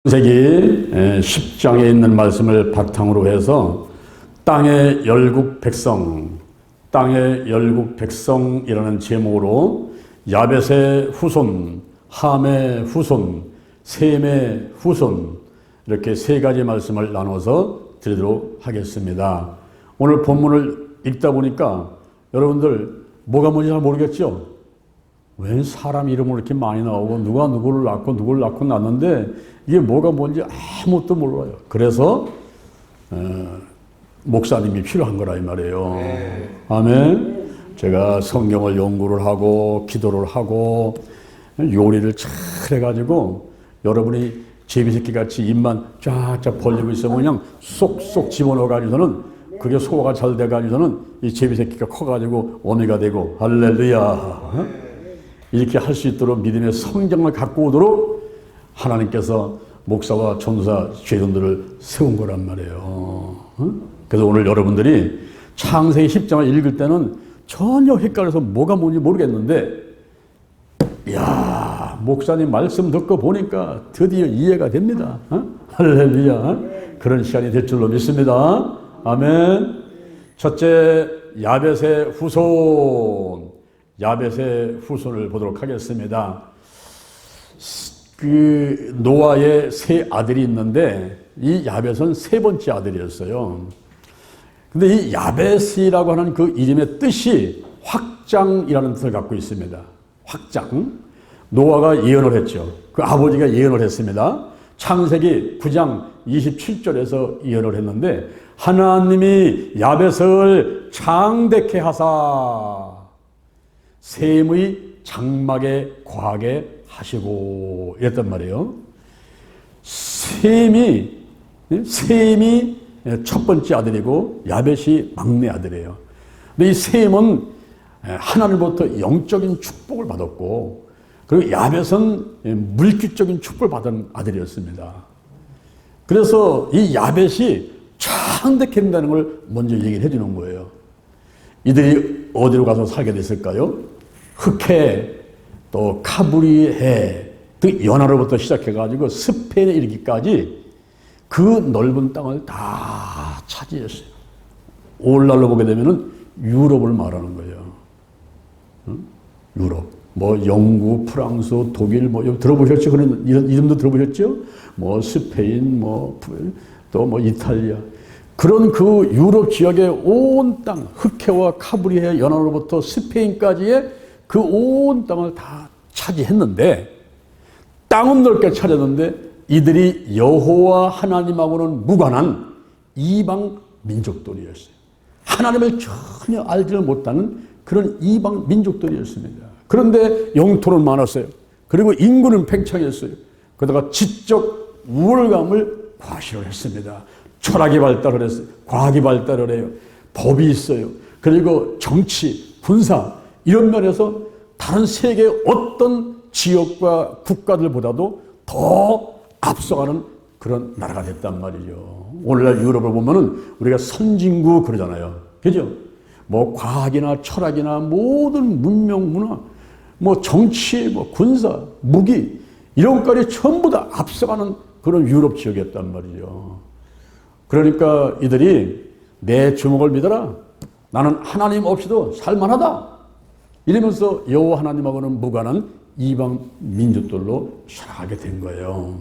창세기 10장에 있는 말씀을 바탕으로 해서 땅의 열국 백성이라는 제목으로 야벳의 후손, 함의 후손, 셈의 후손 이렇게 세 가지 말씀을 나눠서 드리도록 하겠습니다. 오늘 본문을 읽다 보니까 여러분들 뭐가 뭔지 잘 모르겠죠? 왜 사람 이름을 이렇게 많이 나오고 누가 누구를 낳고 낳는데 이게 뭐가 뭔지 아무것도 몰라요. 그래서 목사님이 필요한 거라 이 말이에요. 아멘. 제가 성경을 연구를 하고 기도를 하고 요리를 잘 해가지고 여러분이 제비새끼 같이 입만 쫙쫙 벌리고 있으면 그냥 쏙쏙 집어넣어가지고는 그게 소화가 잘 돼가지고는 이 제비새끼가 커가지고 어미가 되고 할렐루야. 이렇게 할 수 있도록 믿음의 성장을 갖고 오도록 하나님께서 목사와 전도사 죄인들을 세운 거란 말이에요. 그래서 오늘 여러분들이 창세기 10장을 읽을 때는 전혀 헷갈려서 뭐가 뭔지 모르겠는데, 이야, 목사님 말씀 듣고 보니까 드디어 이해가 됩니다. 할렐루야. 그런 시간이 될 줄로 믿습니다. 아멘. 첫째, 야벳의 후손. 야벳의 후손을 보도록 하겠습니다. 그 노아의 세 아들이 있는데 이 야벳은 세 번째 아들이었어요. 근데 이 야벳이라고 하는 그 이름의 뜻이 확장이라는 뜻을 갖고 있습니다. 확장. 노아가 예언을 했죠. 그 아버지가 예언을 했습니다. 창세기 9장 27절에서 예언을 했는데 하나님이 야벳을 장대케 하사 셈의 장막에 거하게 하시고 이랬단 말이에요. 셈이 첫 번째 아들이고 야벳이 막내 아들이에요. 근데 이 셈은 하나님부터 영적인 축복을 받았고 그리고 야벳은 물질적인 축복을 받은 아들이었습니다. 그래서 이 야벳이 창대케 된다는 걸 먼저 얘기를 해주는 거예요. 이들이 어디로 가서 살게 됐을까요? 흑해, 또 카브리해, 그 연하로부터 시작해가지고 스페인에 이르기까지 그 넓은 땅을 다 차지했어요. 오늘날로 보게 되면은 유럽을 말하는 거예요. 유럽. 뭐 영국, 프랑스, 독일, 뭐 들어보셨죠? 그런 이런 이름도 들어보셨죠? 뭐 스페인, 또 뭐 이탈리아. 그런 그 유럽 지역의 온 땅, 흑해와 카브리해 연안으로부터 스페인까지의 그 온 땅을 다 차지했는데, 땅은 넓게 차지했는데 이들이 여호와 하나님하고는 무관한 이방 민족들이었어요. 하나님을 전혀 알지를 못하는 그런 이방 민족들이었습니다. 그런데 영토는 많았어요. 그리고 인구는 팽창했어요. 그러다가 지적 우월감을 과시를 했습니다. 철학이 발달을 했어요. 과학이 발달을 해요. 법이 있어요. 그리고 정치, 군사 이런 면에서 다른 세계의 어떤 지역과 국가들보다도 더 앞서가는 그런 나라가 됐단 말이죠. 오늘날 유럽을 보면은 우리가 선진국 그러잖아요. 그죠? 뭐 과학이나 철학이나 모든 문명, 문화, 뭐 정치, 뭐 군사, 무기 이런 것까지 전부 다 앞서가는 그런 유럽 지역이었단 말이죠. 그러니까 이들이 내 주먹을 믿어라. 나는 하나님 없이도 살만하다. 이러면서 여호와 하나님하고는 무관한 이방 민족들로 살아가게 된 거예요.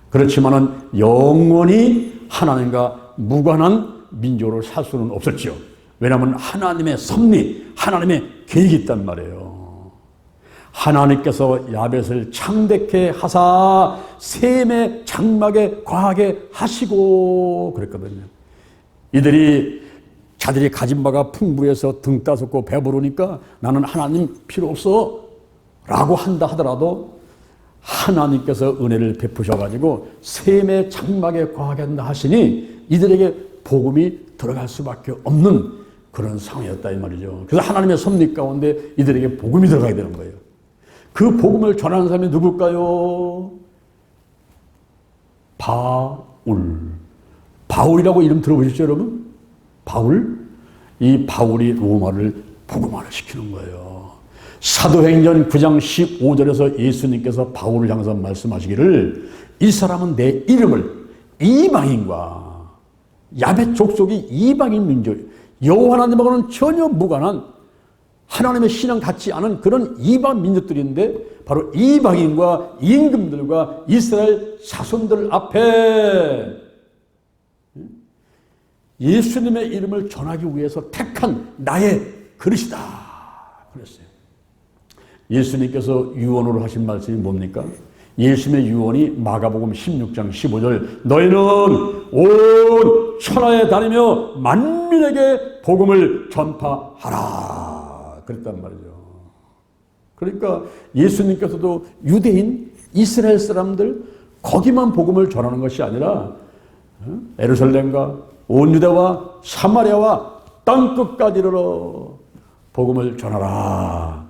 그렇지만은 영원히 하나님과 무관한 민족으로 살 수는 없었죠. 왜냐하면 하나님의 섭리, 하나님의 계획이 있단 말이에요. 하나님께서 야벳을 창대케 하사 셈의 장막에 거하게 하시고 그랬거든요. 이들이 자들이 가진 바가 풍부해서 등 따숩고 배부르니까 나는 하나님 필요 없어 라고 한다 하더라도 하나님께서 은혜를 베푸셔가지고 셈의 장막에 거하게 한다 하시니 이들에게 복음이 들어갈 수밖에 없는 그런 상황이었다 이 말이죠. 그래서 하나님의 섭리 가운데 이들에게 복음이 들어가게 되는 거예요. 그 복음을 전하는 사람이 누굴까요? 바울이라고 이름 들어보셨죠 여러분? 바울? 이 바울이 로마를 복음화를 시키는 거예요. 사도행전 9장 15절에서 예수님께서 바울을 향해서 말씀하시기를 이 사람은 내 이름을 이방인과 야벳 족속이 이방인 민족, 여호와 하나님하고는 전혀 무관한 하나님의 신앙 같지 않은 그런 이방 민족들인데 바로 이방인과 임금들과 이스라엘 자손들 앞에 예수님의 이름을 전하기 위해서 택한 나의 그릇이다 그랬어요. 예수님께서 유언으로 하신 말씀이 뭡니까? 예수님의 유언이 마가복음 16장 15절 너희는 온 천하에 다니며 만민에게 복음을 전파하라 그랬단 말이죠. 그러니까 예수님께서도 유대인 이스라엘 사람들 거기만 복음을 전하는 것이 아니라 예루살렘과 온 유대와 사마리아와 땅끝까지 이르러 복음을 전하라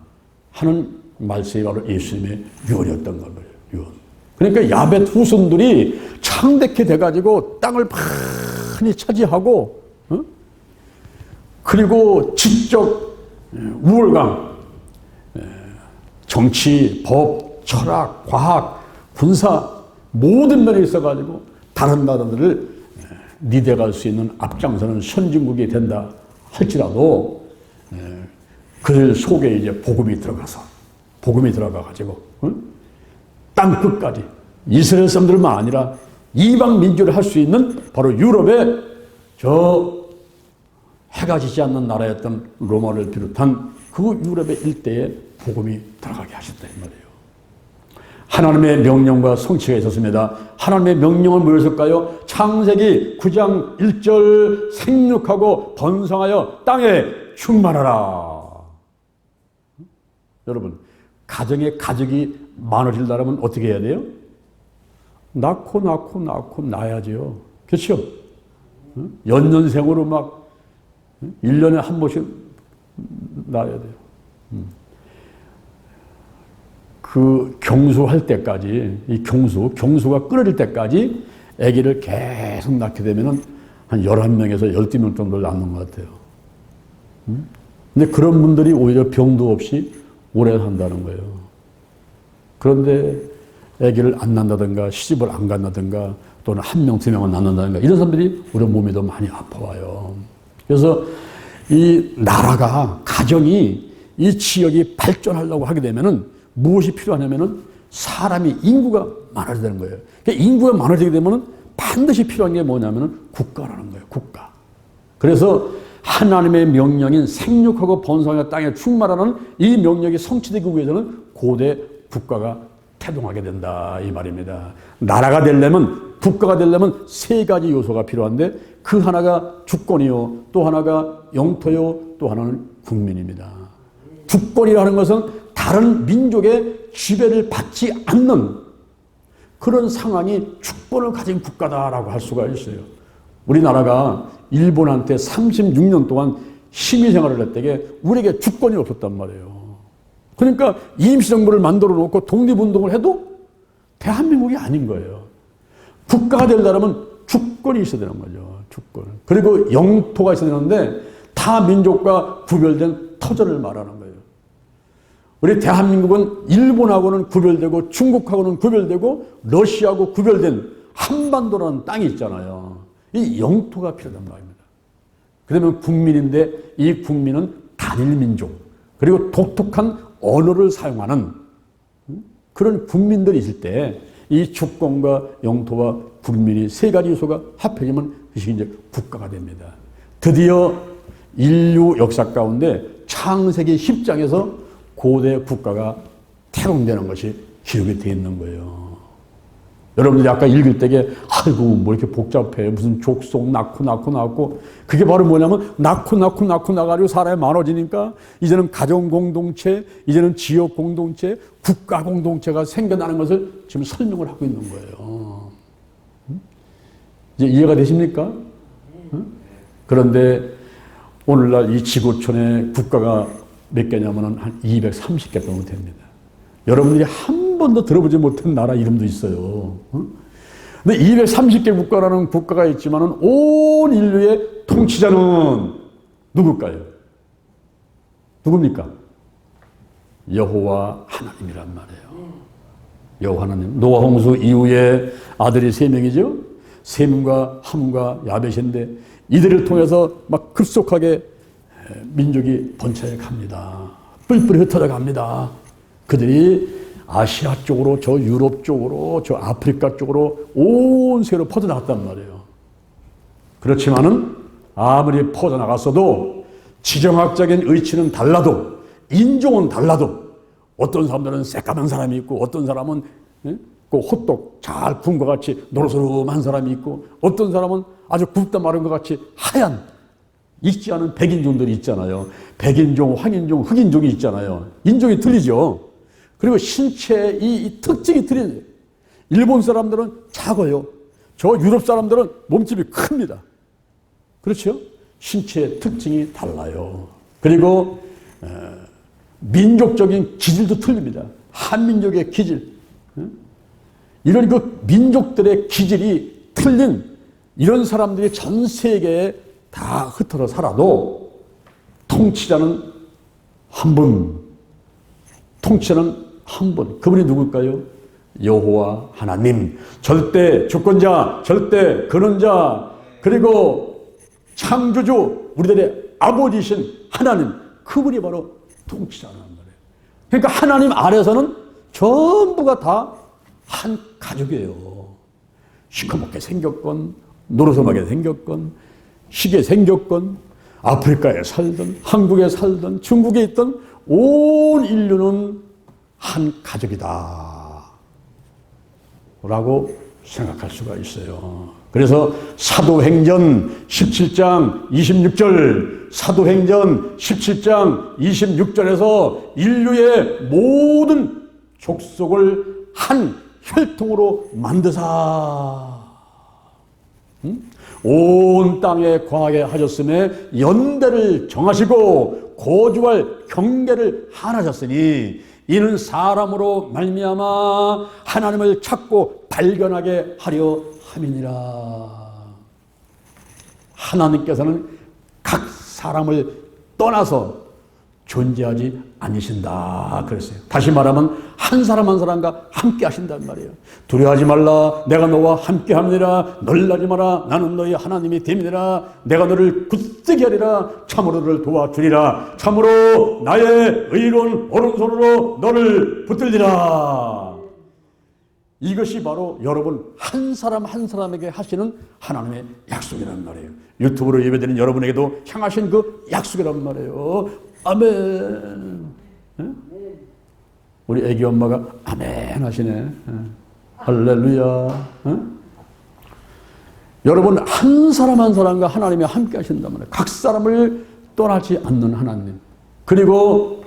하는 말씀이 바로 예수님의 유언이었던 거예요. 유언. 그러니까 야벳 후손들이 창대케 돼가지고 땅을 많이 차지하고 그리고 지적 우월감, 정치, 법, 철학, 과학, 군사 모든 면에 있어가지고 다른 나라들을 리드할 수 있는 앞장서는 선진국이 된다 할지라도 그들 속에 이제 복음이 들어가가지고 땅 끝까지 이스라엘 사람들만 아니라 이방 민족을 할 수 있는 바로 유럽의 저 해가 지지 않는 나라였던 로마를 비롯한 그 유럽의 일대에 복음이 들어가게 하셨다 이 말이에요. 하나님의 명령과 성취가 있었습니다. 하나님의 명령은 뭐였을까요? 창세기 9장 1절 생육하고 번성하여 땅에 충만하라. 여러분 가정에 가족이 많아지려면 어떻게 해야 돼요? 낳고 낳아야죠. 그렇죠? 연년생으로 막 1년에 한 번씩 낳아야 돼요. 그 경수할 때까지 이 경수가 끊어질 때까지 아기를 계속 낳게 되면은 한 11명에서 12명 정도 낳는 것 같아요. 근데 그런 분들이 오히려 병도 없이 오래 산다는 거예요. 그런데 아기를 안 낳는다든가 시집을 안 간다든가 또는 한 명, 두 명은 낳는다든가 이런 사람들이 우리 몸이 더 많이 아파와요. 그래서 이 나라가 가정이 이 지역이 발전하려고 하게 되면은 무엇이 필요하냐면은 사람이 인구가 많아져야 되는 거예요. 그러니까 인구가 많아지게 되면은 반드시 필요한 게 뭐냐면은 국가라는 거예요. 국가. 그래서 하나님의 명령인 생육하고 번성하여 땅에 충만하는 이 명령이 성취되기 위해서는 고대 국가가 태동하게 된다 이 말입니다. 나라가 되려면 국가가 되려면 세 가지 요소가 필요한데 그 하나가 주권이요, 또 하나가 영토요, 또 하나는 국민입니다. 주권이라는 것은 다른 민족의 지배를 받지 않는 그런 상황이 주권을 가진 국가다라고 할 수가 있어요. 우리나라가 일본한테 36년 동안 식민생활을 했다게 우리에게 주권이 없었단 말이에요. 그러니까 임시정부를 만들어 놓고 독립운동을 해도 대한민국이 아닌 거예요. 국가가 되려면 주권이 있어야 되는 거죠. 주권. 그리고 영토가 있어야 되는데 타 민족과 구별된 터전을 말하는 거예요. 우리 대한민국은 일본하고는 구별되고 중국하고는 구별되고 러시아하고 구별된 한반도라는 땅이 있잖아요. 이 영토가 필요하단 말입니다. 그러면 국민인데 이 국민은 단일 민족 그리고 독특한 언어를 사용하는 그런 국민들이 있을 때 이 주권과 영토와 국민이 세 가지 요소가 합해지면 그것이 이제 국가가 됩니다. 드디어 인류 역사 가운데 창세기 10장에서 고대 국가가 태동되는 것이 기록이 되어 있는 거예요. 여러분들이 아까 읽을 때에 아이고 뭐 이렇게 복잡해 무슨 족속 낳고 그게 바로 뭐냐면 낳고 나가지고 사람이 많아지니까 이제는 가정 공동체, 이제는 지역 공동체, 국가 공동체가 생겨나는 것을 지금 설명을 하고 있는 거예요. 이제 이해가 되십니까? 그런데 오늘날 이 지구촌에 국가가 몇 개냐면 한 230개 정도 됩니다. 여러분들이 한 번도 들어보지 못한 나라 이름도 있어요. 근데 230개 국가라는 국가가 있지만은 온 인류의 통치자는 누굴까요? 누굽니까? 여호와 하나님이란 말이에요. 여호와 하나님. 노아 홍수 이후에 아들이 세 명이죠. 셈과 함과 야벳인데 이들을 통해서 막 급속하게 민족이 번창해 갑니다. 뿔뿔이 흩어져 갑니다. 그들이 아시아 쪽으로, 저 유럽 쪽으로, 저 아프리카 쪽으로 온 세계로 퍼져나갔단 말이에요. 그렇지만은 아무리 퍼져나갔어도 지정학적인 의치는 달라도, 인종은 달라도, 어떤 사람들은 새까만 사람이 있고, 어떤 사람은 그 호떡 잘 구운 것 같이 노릇노릇한 사람이 있고, 어떤 사람은 아주 굽다 마른 것 같이 하얀, 익지 않은 백인종들이 있잖아요. 백인종, 황인종, 흑인종이 있잖아요. 인종이 틀리죠. 그리고 신체의 이 특징이 틀리네요. 일본 사람들은 작아요. 저 유럽 사람들은 몸집이 큽니다. 그렇죠? 신체의 특징이 달라요. 그리고 민족적인 기질도 틀립니다. 한민족의 기질. 이런 그 민족들의 기질이 틀린 이런 사람들이 전 세계에 다 흩어져 살아도 통치자는 한 분, 통치자는 한 분. 그분이 누굴까요? 여호와 하나님. 절대 주권자, 절대 근원자, 그리고 창조주, 우리들의 아버지신 하나님. 그분이 바로 통치자란 말이에요. 그러니까 하나님 아래서는 전부가 다 한 가족이에요. 시커멓게 생겼건, 노릇하게 생겼건, 시게 생겼건, 아프리카에 살든, 한국에 살든, 중국에 있든, 온 인류는 한 가족이다 라고 생각할 수가 있어요. 그래서 사도행전 17장 26절, 사도행전 17장 26절에서 인류의 모든 족속을 한 혈통으로 만드사 온 땅에 거하게 하셨음에 연대를 정하시고 거주할 경계를 하나셨으니 이는 사람으로 말미암아 하나님을 찾고 발견하게 하려 함이니라. 하나님께서는 각 사람을 떠나서 존재하지 않으신다 그랬어요. 다시 말하면 한 사람 한 사람과 함께 하신단 말이에요. 두려워하지 말라. 내가 너와 함께 합니다. 놀라지 마라. 나는 너희 하나님이 됨이니라. 내가 너를 굳세게 하리라. 참으로 너를 도와주리라. 참으로 나의 의로운 오른손으로 너를 붙들리라. 이것이 바로 여러분 한 사람 한 사람에게 하시는 하나님의 약속이란 말이에요. 유튜브로 예배드리는 여러분에게도 향하신 그 약속이란 말이에요. 아멘. 우리 애기 엄마가 아멘 하시네. 할렐루야. 여러분 한 사람 한 사람과 하나님이 함께 하신단 말이에요. 각 사람을 떠나지 않는 하나님. 그리고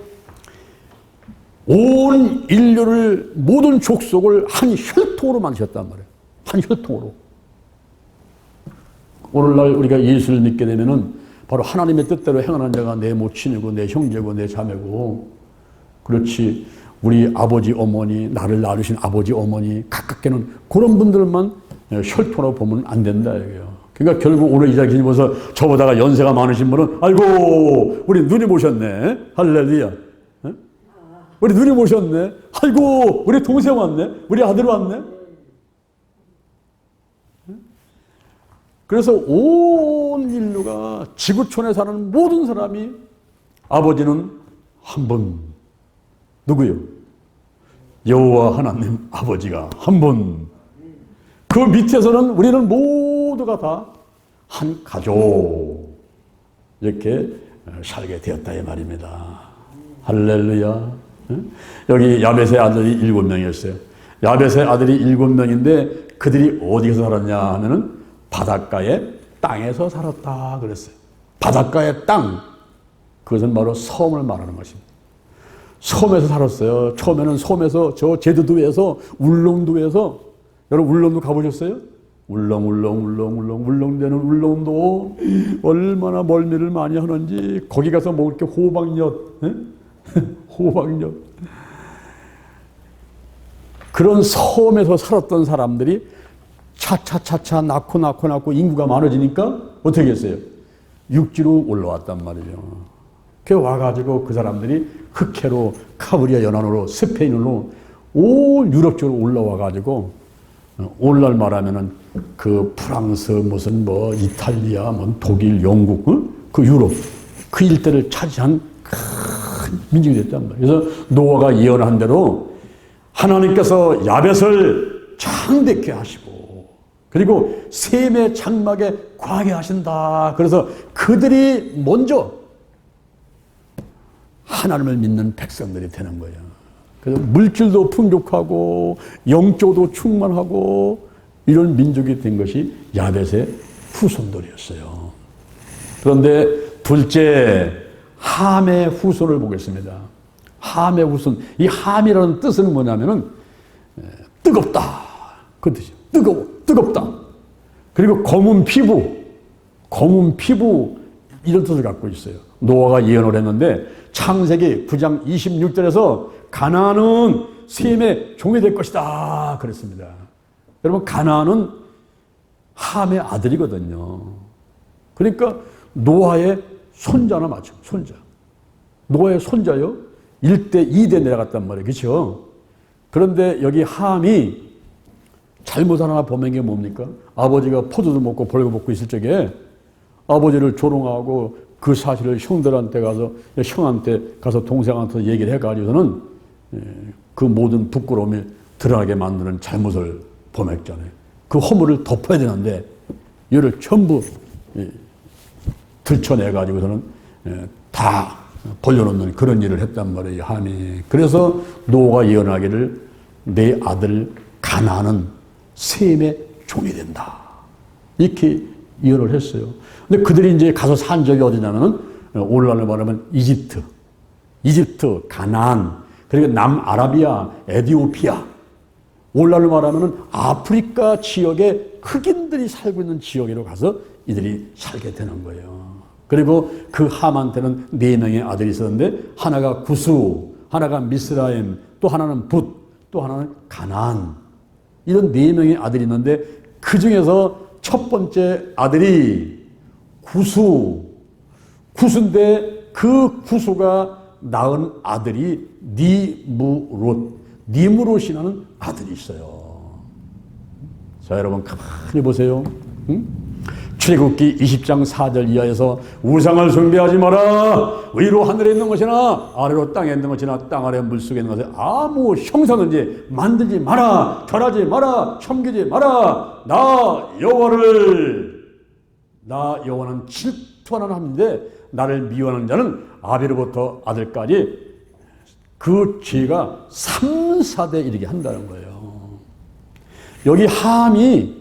온 인류를 모든 족속을 한 혈통으로 만드셨단 말이에요. 한 혈통으로. 오늘날 우리가 예수를 믿게 되면은 바로 하나님의 뜻대로 행하는 자가 내 모친이고 내 형제고 내 자매고, 그렇지 우리 아버지 어머니, 나를 낳으신 아버지 어머니 가깝게는 그런 분들만 혈통으로 보면 안 된다 이거예요. 그러니까 결국 오늘 이 자리에 보면서 저보다가 연세가 많으신 분은 아이고 우리 누님 오셨네. 할렐루야. 우리 누님 오셨네. 아이고 우리 동생 왔네. 우리 아들 왔네. 그래서 온 인류가 지구촌에 사는 모든 사람이 아버지는 한 분. 누구요? 여호와 하나님 아버지가 한 분. 그 밑에서는 우리는 모두가 다 한 가족. 이렇게 살게 되었다 이 말입니다. 할렐루야. 여기 야벳의 아들이 7명이었어요. 야벳의 아들이 7명인데 그들이 어디서 살았냐 하면은 바닷가의 땅에서 살았다 그랬어요. 바닷가의 땅. 그것은 바로 섬을 말하는 것입니다. 섬에서 살았어요. 처음에는 섬에서 저 제주도에서 울릉도에서, 여러분 울릉도 가보셨어요? 울릉되는 울릉도 얼마나 멀미를 많이 하는지 거기 가서 먹을 게 호박엿. 호박엿. 그런 섬에서 살았던 사람들이 차차차차 낳고 인구가 많아지니까 어떻게 했어요? 육지로 올라왔단 말이죠. 그 와가지고 그 사람들이 흑해로 카브리아 연안으로 스페인으로 온 유럽 쪽으로 올라와 가지고 오늘날 말하면은 그 프랑스 무슨 뭐 이탈리아 뭐 독일 영국 그 유럽 그 일대를 차지한 큰 민족이 됐단 말이에요. 그래서 노아가 예언한 대로 하나님께서 야벳을 창대케 하시고 그리고 셈의 장막에 거하게 하신다. 그래서 그들이 먼저 하나님을 믿는 백성들이 되는 거예요. 그래서 물질도 풍족하고 영적도 충만하고 이런 민족이 된 것이 야벳의 후손들이었어요. 그런데 둘째 함의 후손을 보겠습니다. 함의 후손. 이 함이라는 뜻은 뭐냐면은 뜨겁다. 그 뜻이죠. 뜨겁다. 그리고 검은 피부 이런 뜻을 갖고 있어요. 노아가 예언을 했는데 창세기 9장 26절에서 가나안은 셈의 종이 될 것이다 그랬습니다. 여러분 가나안은 함의 아들이거든요. 그러니까 노아의 손자나 맞죠. 손자. 노아의 손자요. 1대 2대 내려갔단 말이에요. 그렇죠? 그런데 여기 함이 잘못 하나 범한 게 뭡니까? 아버지가 포도주 먹고 벌거 먹고 있을 적에 아버지를 조롱하고 그 사실을 형한테 가서 동생한테 얘기를 해가지고서는 그 모든 부끄러움이 드러나게 만드는 잘못을 범했잖아요. 그 허물을 덮어야 되는데 이를 전부 들춰내가지고서는 다 벌려놓는 그런 일을 했단 말이에요. 함이. 그래서 노아가 예언하기를 내 아들 가나안은 셈의 종이 된다. 이렇게 예언을 했어요. 근데 그들이 이제 가서 산 적이 어디냐면은 오늘날로 말하면 이집트, 가나안, 그리고 남아라비아, 에티오피아, 오늘날로 말하면은 아프리카 지역의 흑인들이 살고 있는 지역으로 가서 이들이 살게 되는 거예요. 그리고 그 함한테는 4명의 아들이 있었는데 하나가 구스, 하나가 미스라임, 또 하나는 붓, 또 하나는 가나안. 이런 4명의 아들이 있는데 그 중에서 첫 번째 아들이 구스인데 그 구스가 낳은 아들이 니무롯이라는 아들이 있어요. 자, 여러분 가만히 보세요. 출애굽기 20장 4절 이하에서 우상을 숭배하지 마라. 위로 하늘에 있는 것이나 아래로 땅에 있는 것이나 땅 아래 물속에 있는 것에 아무 형상든지 만들지 마라. 절하지 마라. 섬기지 마라. 나 여호와는 질투하는 하나님인데 나를 미워하는 자는 아비로부터 아들까지 그 죄가 3, 4대 이르게 한다는 거예요. 여기 함이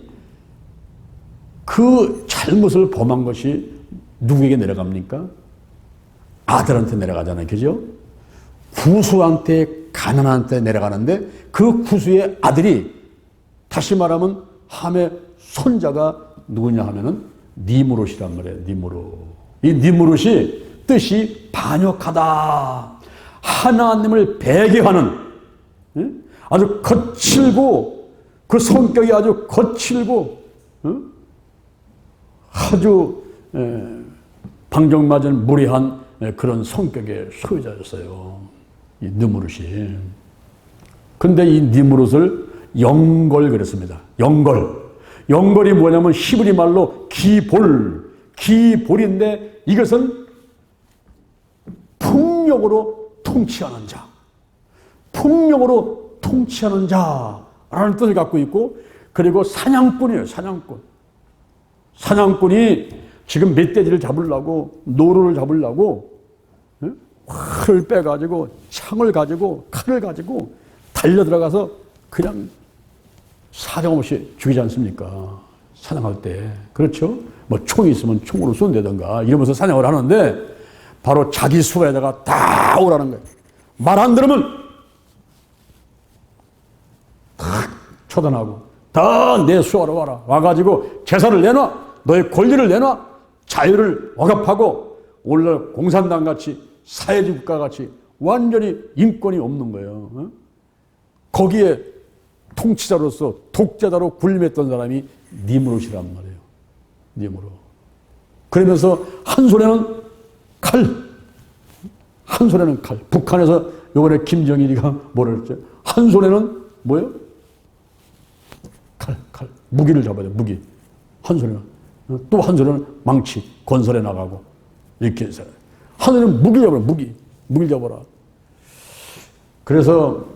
그 잘못을 범한 것이 누구에게 내려갑니까? 아들한테 내려가잖아요. 그죠? 구수한테 가난한테 내려가는데 그 구수의 아들이 다시 말하면 함의 손자가 누구냐 하면은 니무롯이란 말이에요. 이 니무롯이 뜻이 반역하다. 하나님을 배교하는 아주 거칠고 그 성격이 아주 거칠고 아주 방정맞은 무례한 그런 성격의 소유자였어요. 이 니무롯이. 근데 이 니무롯을 영걸 그랬습니다. 영걸이 뭐냐면 히브리 말로 기볼인데 이것은 풍력으로 통치하는 자라는 뜻을 갖고 있고 그리고 사냥꾼이에요. 사냥꾼이 지금 멧돼지를 잡으려고 노루를 잡으려고 활을 빼가지고 창을 가지고 칼을 가지고 달려들어가서 그냥 사정없이 죽이지 않습니까? 사냥할 때. 그렇죠? 뭐 총이 있으면 총으로 쏜다든가 이러면서 사냥을 하는데 바로 자기 수에다가 다 오라는 거예요. 말 안 들으면 탁 처단하고 다 내 수하러 와라. 와가지고 제사를 내놔. 너의 권리를 내놔. 자유를 억압하고 오늘날 공산당 같이 사회주의 국가 같이 완전히 인권이 없는 거예요. 거기에 통치자로서 독재자로 군림했던 사람이 니무롯이란 말이에요. 니무롯. 그러면서 한 손에는 칼. 북한에서 요번에 김정일이가 뭐라 그랬죠? 한 손에는 뭐예요? 칼. 무기를 잡아야 돼, 무기. 한 손에는. 또 한 손에는 망치, 건설해 나가고. 이렇게 해서. 한 손에는 무기 잡아라, 무기 잡아라. 그래서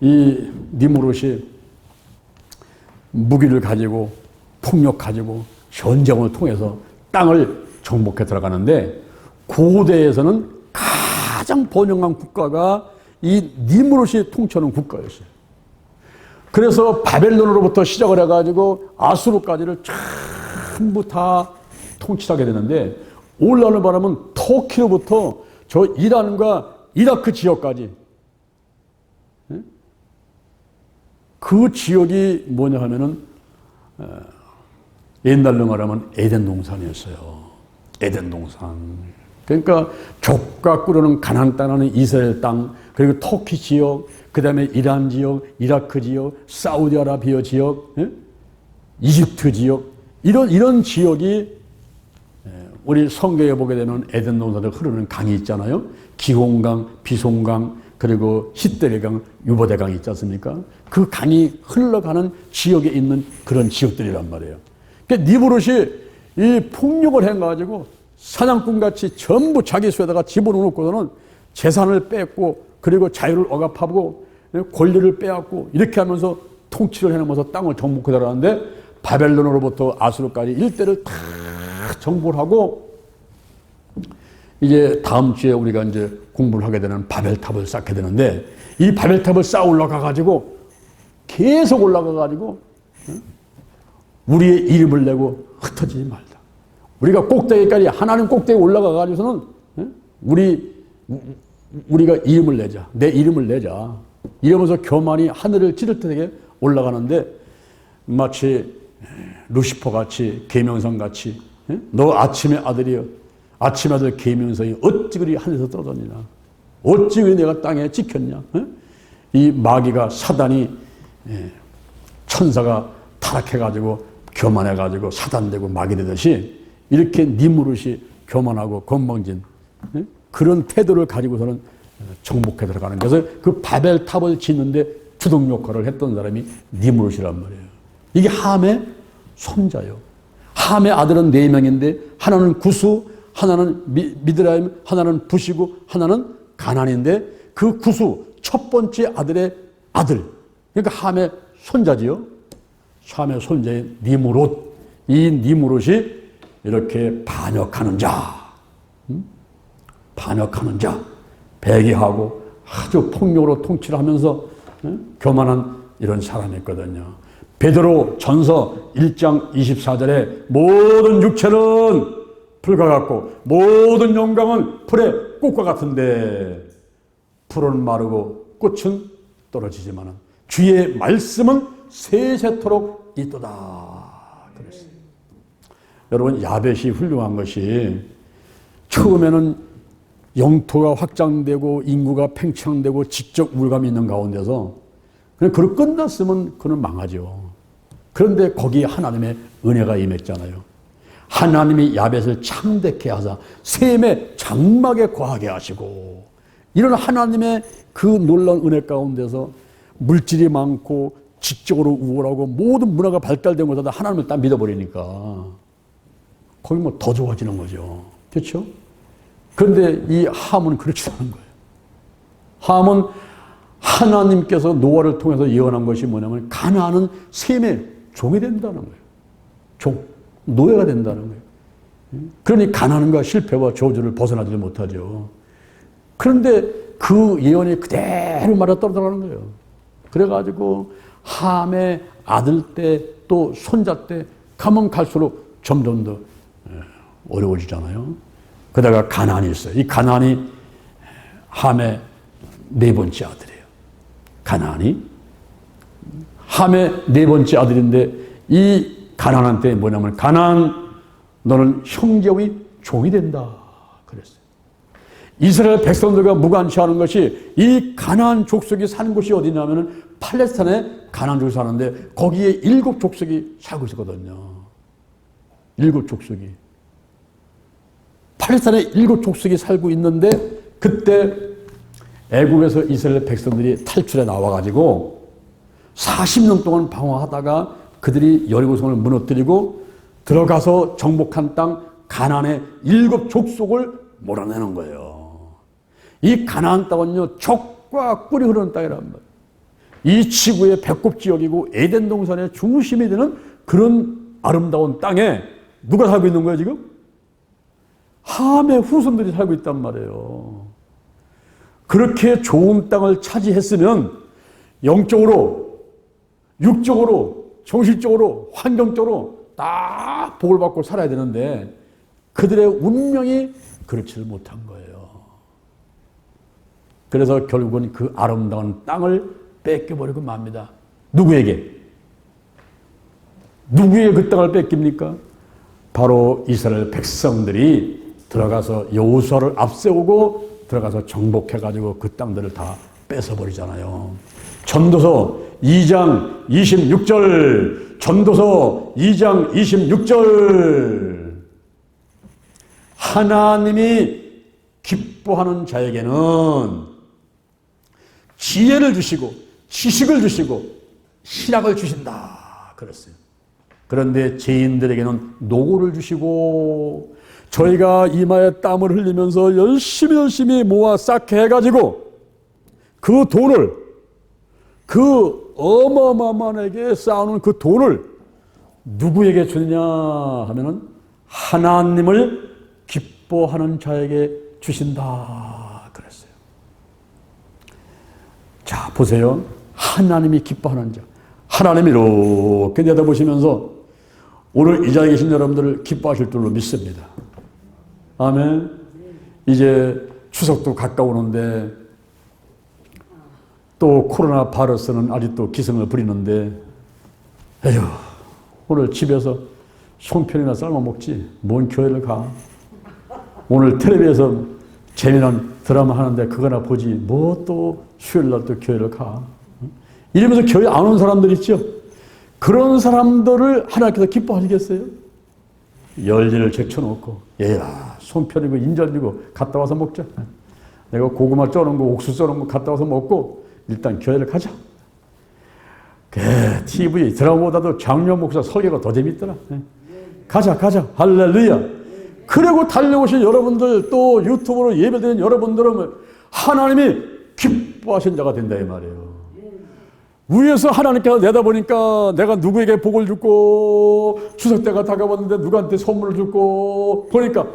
이 니무롯이 무기를 가지고 폭력 가지고 전쟁을 통해서 땅을 정복해 들어가는데 고대에서는 가장 번영한 국가가 이 니무롯이 통치하는 국가였어요. 그래서 바벨론으로부터 시작을 해가지고 아수르까지를 전부 다 통치하게 되는데 오늘날로 말하면 터키로부터 저 이란과 이라크 지역까지 그 지역이 뭐냐 하면은 옛날로 말하면 에덴 동산이었어요. 에덴 동산. 그러니까 족과 꿀어는 가나안 땅하는 이스라엘 땅, 그리고 터키 지역, 그 다음에 이란 지역, 이라크 지역, 사우디아라비아 지역, 이집트 지역, 이런 지역이 우리 성경에 보게 되면 에덴 동산에 흐르는 강이 있잖아요. 기홈강, 비송강, 그리고 히데레강, 유보대강이 있지 않습니까? 그 강이 흘러가는 지역에 있는 그런 지역들이란 말이에요. 그러니까 니무롯이 이 폭력을 해가지고 사냥꾼같이 전부 자기 수에다가 집어넣고서는 재산을 뺏고 그리고 자유를 억압하고 권리를 빼앗고 이렇게 하면서 통치를 해놓으면서 땅을 정복해 들어가는데 바벨론으로부터 아수르까지 일대를 다 정복을 하고 이제 다음 주에 우리가 이제 공부를 하게 되는 바벨탑을 쌓게 되는데 이 바벨탑을 쌓아 올라가 가지고 계속 올라가 가지고 우리의 이름을 내고 흩어지지 말자. 우리가 꼭대기까지 하나님 꼭대기에 올라가 가지고서는 우리가 이름을 내자. 내 이름을 내자. 이러면서 교만이 하늘을 찌를 때에 올라가는데 마치 루시퍼 같이 계명성 같이 너 아침의 아들이여 아침의 아들 계명성이 어찌 그리 하늘에서 떨어졌느냐 어찌 그리 내가 땅에 찍혔냐 이 마귀가 사단이 천사가 타락해가지고 교만해가지고 사단되고 마귀 되듯이 이렇게 니무롯이 교만하고 건방진 그런 태도를 가지고서는 정복해 들어가는 것을 그 바벨탑을 짓는데 주동 역할을 했던 사람이 니무롯이란 말이에요. 이게 함의 손자요. 함의 아들은 4명인데 하나는 구수, 하나는 미드라임, 하나는 부시고 하나는 가난인데 그 구수 첫 번째 아들의 아들 그러니까 함의 손자지요. 함의 손자인 니무롯. 이 니무롯이 이렇게 반역하는 자 배교하고 아주 폭력으로 통치를 하면서 교만한 이런 사람이었거든요. 베드로 전서 1장 24절에 모든 육체는 풀과 같고 모든 영광은 풀의 꽃과 같은데 풀은 마르고 꽃은 떨어지지만 주의 말씀은 세세토록 있도다. 그랬어요. 여러분 야벳이 훌륭한 것이 처음에는 영토가 확장되고 인구가 팽창되고 지적 우월감이 있는 가운데서 그냥 그걸 끝났으면 그는 망하죠. 그런데 거기에 하나님의 은혜가 임했잖아요. 하나님이 야벳을 창대케 하사 셈의 장막에 거하게 하시고 이런 하나님의 그 놀라운 은혜 가운데서 물질이 많고 지적으로 우월하고 모든 문화가 발달된 것보다 하나님을 딱 믿어버리니까 거기 뭐 더 좋아지는 거죠. 그렇죠? 그런데 이 함은 그렇지 않은 거예요. 함은 하나님께서 노아를 통해서 예언한 것이 뭐냐면 가나안은 셈의 종이 된다는 거예요. 노예가 된다는 거예요. 그러니 가난과 실패와 저주를 벗어나지 못하죠. 그런데 그 예언이 그대로 맞아 떨어져가는 거예요. 그래가지고 함의 아들 때 또 손자 때 가면 갈수록 점점 더 어려워지잖아요. 그러다가 가나안이 있어요. 이 가나안이 함의 4번째 아들이에요. 가나안이 함의 4번째 아들인데 이 가나안한테 뭐냐면 가나안 너는 형제의 종이 된다 그랬어요. 이스라엘 백성들과 무관치하는 것이 이 가나안 족속이 사는 곳이 어디냐면 팔레스타인에 가나안 족속이 사는데 거기에 7 족속이 살고 있었거든요. 7 족속이 팔레스타인에 7 족속이 살고 있는데 그때 애국에서 이스라엘 백성들이 탈출해 나와가지고 40년 동안 방황하다가 그들이 여리고성을 무너뜨리고 들어가서 정복한 땅 가나안의 7 족속을 몰아내는 거예요. 이 가나안 땅은요, 족과 꿀이 흐르는 땅이란 말이에요. 이 지구의 배꼽 지역이고 에덴 동산의 중심이 되는 그런 아름다운 땅에 누가 살고 있는 거예요, 지금? 함의 후손들이 살고 있단 말이에요. 그렇게 좋은 땅을 차지했으면 영적으로, 육적으로, 정신적으로, 환경적으로 다 복을 받고 살아야 되는데 그들의 운명이 그렇지를 못한 거예요. 그래서 결국은 그 아름다운 땅을 뺏겨버리고 맙니다. 누구에게? 누구에게 그 땅을 뺏깁니까? 바로 이스라엘 백성들이 들어가서 여호수아를 앞세우고 들어가서 정복해가지고 그 땅들을 다 뺏어버리잖아요. 전도서 2장 26절, 전도서 2장 26절. 하나님이 기뻐하는 자에게는 지혜를 주시고 지식을 주시고 실학을 주신다 그랬어요. 그런데 죄인들에게는 노고를 주시고 저희가 이마에 땀을 흘리면서 열심히 모아 쌓게 해가지고 그 돈을, 그 어마어마하게 쌓아놓은 그 돈을 누구에게 주느냐 하면은 하나님을 기뻐하는 자에게 주신다 그랬어요. 자, 보세요. 하나님이 기뻐하는 자. 하나님이 이렇게 내다보시면서 오늘 이 자리에 계신 여러분들을 기뻐하실 줄로 믿습니다. 아멘. 이제 추석도 가까우는데 또 코로나 바이러스는 아직도 기승을 부리는데 에휴, 오늘 집에서 송편이나 삶아 먹지 뭔 교회를 가. 오늘 텔레비에서 재미난 드라마 하는데 그거나 보지 뭐 또 수요일날 또 교회를 가. 이러면서 교회 안 온 사람들 있죠. 그런 사람들을 하나님께서 기뻐하시겠어요? 열일을 제쳐놓고 얘야 손편이고 인절이고 갔다 와서 먹자. 내가 고구마 쪄놓은 거 옥수수 쪄놓은 거 갔다 와서 먹고 일단 교회를 가자. TV 드라마보다도 장로 목사 설교가 더 재밌더라. 가자 할렐루야. 그리고 달려오신 여러분들 또 유튜브로 예배드리는 여러분들은 하나님이 기뻐하신 자가 된다 이 말이에요. 위에서 하나님께서 내다보니까 내가 누구에게 복을 주고 추석 때가 다가왔는데 누구한테 선물을 주고 보니까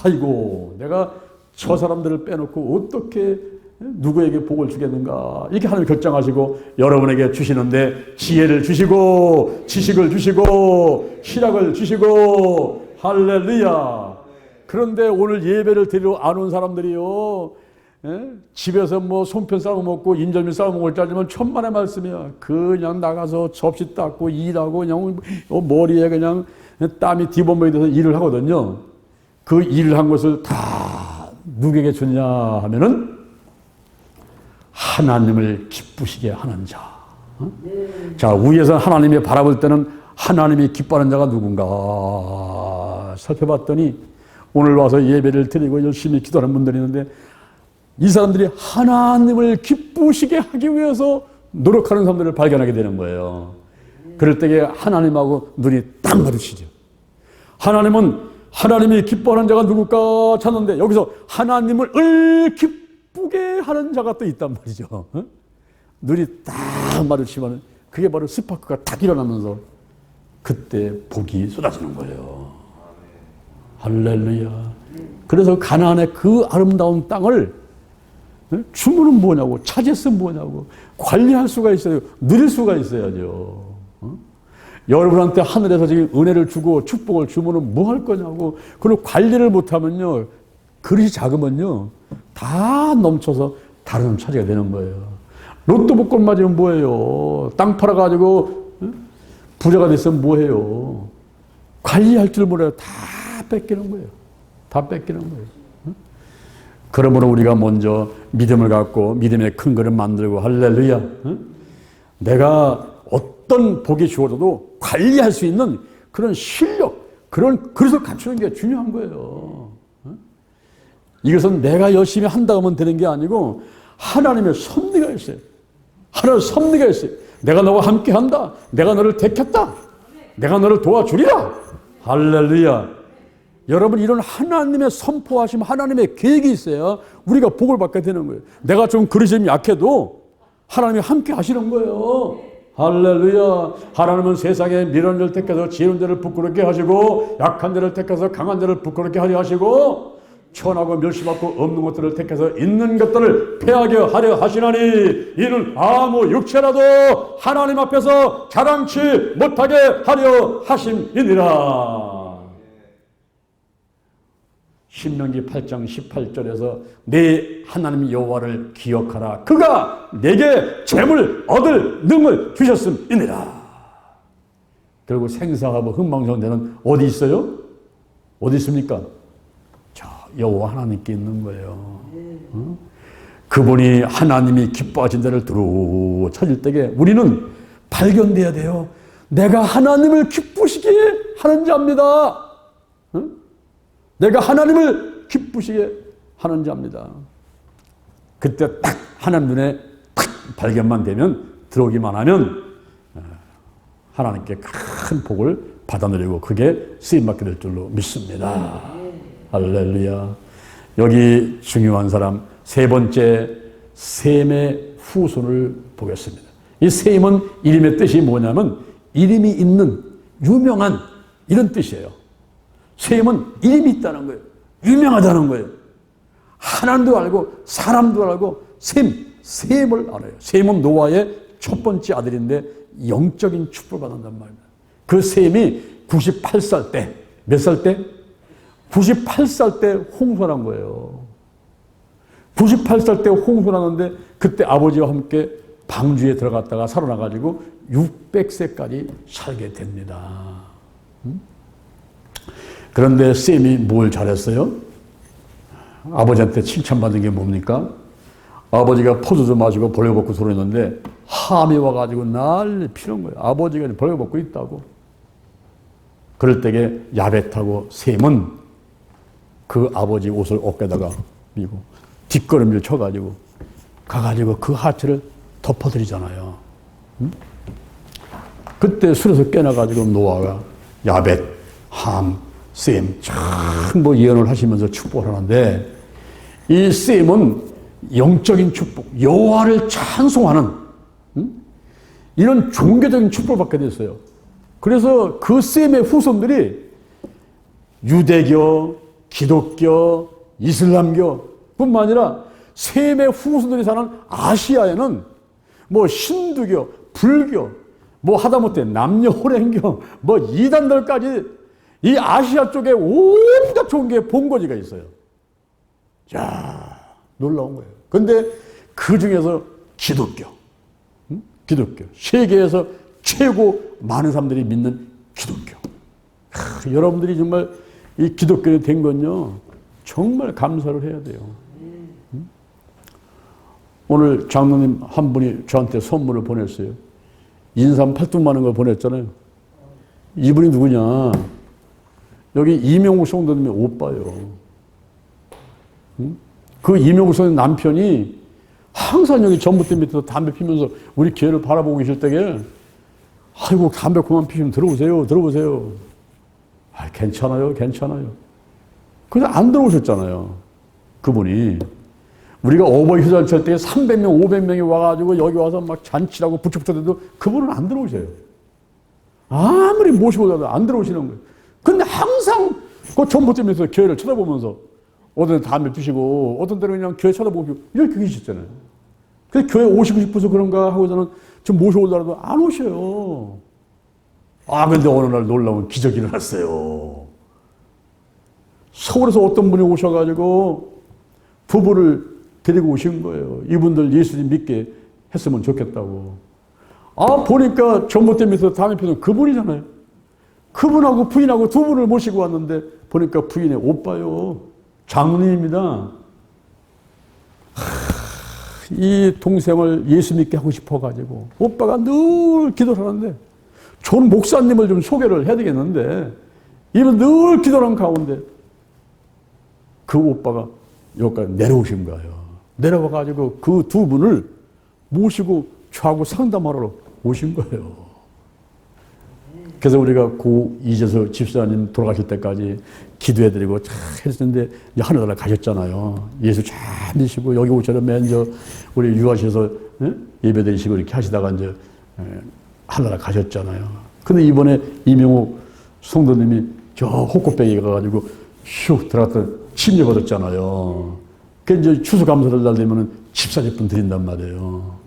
아이고 내가 저 사람들을 빼놓고 어떻게 누구에게 복을 주겠는가 이렇게 하나님 결정하시고 여러분에게 주시는데 지혜를 주시고 지식을 주시고 실학을 주시고 할렐루야. 그런데 오늘 예배를 드리러 안 온 사람들이요, 집에서 뭐 송편 싸워 먹고 인절미 싸워 먹을 줄 알면 천만의 말씀이야. 그냥 나가서 접시 닦고 일하고 그냥 머리에 그냥 땀이 뒤범벅이 돼서 일을 하거든요. 그 일을 한 것을 다 누구에게 주냐 하면은 하나님을 기쁘시게 하는 자. 자, 위에서 하나님이 바라볼 때는 하나님이 기뻐하는 자가 누군가 살펴봤더니 오늘 와서 예배를 드리고 열심히 기도하는 분들이 있는데 이 사람들이 하나님을 기쁘시게 하기 위해서 노력하는 사람들을 발견하게 되는 거예요. 그럴 때에 하나님하고 눈이 딱 마주치죠. 하나님은 하나님이 기뻐하는 자가 누굴까 찾는데 여기서 하나님을 기쁘게 하는 자가 또 있단 말이죠. 눈이 딱 마주치면 그게 바로 스파크가 딱 일어나면서 그때 복이 쏟아지는 거예요. 할렐루야. 그래서 가나안의 그 아름다운 땅을 주문은 뭐냐고, 차지했으면 뭐냐고, 관리할 수가 있어요. 누릴 수가 있어야죠. 여러분한테 하늘에서 지금 은혜를 주고 축복을 주면은 뭐 할 거냐고. 그리고 관리를 못하면요, 그릇이 작으면요, 다 넘쳐서 다른 사람 차지가 되는 거예요. 로또 복권 맞으면 뭐예요? 땅 팔아가지고 부자가 됐으면 뭐해요? 관리할 줄 몰라요. 다 뺏기는 거예요. 다 뺏기는 거예요. 그러므로 우리가 먼저 믿음을 갖고 믿음의 큰 그릇 만들고 할렐루야. 내가 어떤 복이 주어져도 관리할 수 있는 그런 실력, 그런 그릇을 갖추는 게 중요한 거예요. 이것은 내가 열심히 한다고 하면 되는 게 아니고 하나님의 섭리가 있어요. 하나님의 섭리가 있어요. 내가 너와 함께 한다. 내가 너를 택했다. 내가 너를 도와주리라. 할렐루야. 여러분, 이런 하나님의 선포하심, 하나님의 계획이 있어야 우리가 복을 받게 되는 거예요. 내가 좀 그릇이 약해도 하나님이 함께 하시는 거예요. 할렐루야. 하나님은 세상에 미련한 자를 택해서 지혜로운 자를 부끄럽게 하시고, 약한 자를 택해서 강한 자를 부끄럽게 하려 하시고, 천하고 멸시받고 없는 것들을 택해서 있는 것들을 패하게 하려 하시나니, 이는 아무 육체라도 하나님 앞에서 자랑치 못하게 하려 하심이니라. 신명기 8장 18절에서 내 하나님 여호와를 기억하라. 그가 내게 재물 얻을 능을 주셨음이니라. 결국 생사하고 흥망성쇠는 어디 있어요? 어디 있습니까? 저 여호와 하나님께 있는 거예요. 그분이 하나님이 기뻐하신 데를 두루 찾을 때에 우리는 발견돼야 돼요. 내가 하나님을 기쁘시게 하는 자입니다. 내가 하나님을 기쁘시게 하는 자입니다. 그때 딱 하나님 눈에 딱 발견만 되면, 들어오기만 하면 하나님께 큰 복을 받아 누리고 그게 쓰임받게 될 줄로 믿습니다. 할렐루야. 여기 중요한 사람, 세 번째, 셈의 후손을 보겠습니다. 이 셈은 이름의 뜻이 뭐냐면 이름이 있는, 유명한, 이런 뜻이에요. 셈은 이름이 있다는 거예요. 유명하다는 거예요. 하나님도 알고 사람도 알고 셈을 알아요. 셈은 노아의 첫 번째 아들인데 영적인 축복을 받는단 말입니다. 그 셈이 98살 때, 몇 살 때? 98살 때 홍수난 거예요. 98살 때 홍수나는데 그때 아버지와 함께 방주에 들어갔다가 살아나가지고 600세까지 살게 됩니다. 그런데 셈이 뭘 잘했어요? 아버지한테 칭찬받은 게 뭡니까? 아버지가 포도주 마시고 벌거벗고 소리했는데 함이 와가지고 난리 피는 거예요. 아버지가 벌거벗고 있다고. 그럴 때에 야벳하고 셈은 그 아버지 옷을 어깨다가 미고 뒷걸음질 쳐가지고 가가지고 그 하체를 덮어드리잖아요. 그때 술에서 깨나가지고 노아가 야벳, 함, 셈, 전부 예언을 하시면서 축복을 하는데, 이 셈은 영적인 축복, 여호와를 찬송하는 이런 종교적인 축복을 받게 됐어요. 그래서 그 셈의 후손들이 유대교, 기독교, 이슬람교 뿐만 아니라 셈의 후손들이 사는 아시아에는 뭐 힌두교, 불교, 뭐 하다못해 남녀호랭교, 뭐 이단들까지 이 아시아 쪽에 온갖 종교의 본거지가 있어요. 자, 놀라운 거예요. 근데 그 중에서 기독교, 세계에서 최고 많은 사람들이 믿는 기독교. 여러분들이 정말 이 기독교에 된 건요, 정말 감사를 해야 돼요. 오늘 장로님 한 분이 저한테 선물을 보냈어요. 인삼 8뚝만한 걸 보냈잖아요. 이분이 누구냐? 여기 이명국 성도님의 오빠요. 그 이명국 성도님 남편이 항상 여기 전봇대 밑에서 담배 피면서 우리 교회를 바라보고 계실 때에, 아이고, 담배 그만 피시면 들어오세요. 아, 괜찮아요. 근데 안 들어오셨잖아요. 그분이. 우리가 어버이 휴잔치 할 때 300명, 500명이 와가지고 여기 와서 막 잔치라고 부축부축해도 그분은 안 들어오세요. 아무리 모시고 가도 안 들어오시는 거예요. 근데 항상 그 전봇대 밑에서 교회를 쳐다보면서 어떤 데 담배 피시고 어떤 때는 그냥 교회 쳐다보고 이렇게 계셨잖아요. 그래서 교회 오시고 싶어서 그런가 하고서는 좀 모셔오려고 안 오셔요. 아, 근데 어느 날 놀라운 기적이 일어났어요. 서울에서 어떤 분이 오셔가지고 부부를 데리고 오신 거예요. 이분들 예수님 믿게 했으면 좋겠다고. 아, 보니까 전봇대 밑에서 담배 피던 그분이잖아요. 그분하고 부인하고 두 분을 모시고 왔는데 보니까 부인의 오빠요. 장로님입니다. 이 동생을 예수 믿게 하고 싶어가지고 오빠가 늘 기도를 하는데, 좋은 목사님을 좀 소개를 해야 되겠는데, 이분 늘 기도하는 가운데 그 오빠가 여기까지 내려오신 거예요. 내려와가지고 그 두 분을 모시고 저하고 상담하러 오신 거예요. 그래서 우리가 고 이재수 집사님 돌아가실 때까지 기도해드리고 잘 했었는데 이제 하늘나라 가셨잖아요. 예수 잘 믿으시고 여기 오셔서 맨 우리 유아시에서 예배드리시고 이렇게 하시다가 이제 하늘나라 가셨잖아요. 근데 이번에 이명호 성도님이 저 호코백에 가가지고 슉 들어갔다 침례 받았잖아요. 그 이제 추수감사절 날 되면은 집사제품 드린단 말이에요.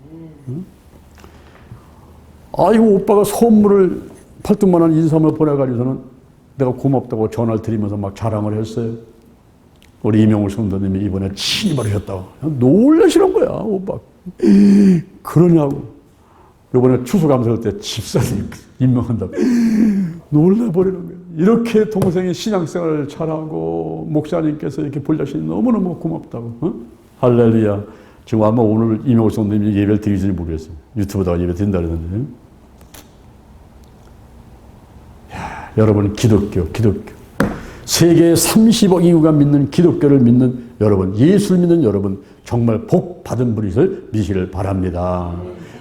아이고 오빠가 선물을 8등만 원 인삼을 보내가지고서는 내가 고맙다고 전화를 드리면서 막 자랑을 했어요. 우리 이명호 성도님이 이번에 침례를 하셨다고. 놀라시는 거야, 오빠. 그러냐고. 이번에 추수감사할 때 집사님 임명한다고. 놀라버리는 거예요. 이렇게 동생이 신앙생활을 잘하고 목사님께서 이렇게 보려시니 너무너무 고맙다고. 어? 할렐루야. 지금 아마 오늘 이명호 성도님이 예배를 드리는지 모르겠어요. 유튜브다가 예배 드린다 그러는데. 여러분 기독교. 세계 30억 인구가 믿는 기독교를 믿는 여러분, 예수를 믿는 여러분 정말 복 받은 분이실 믿으시길 바랍니다.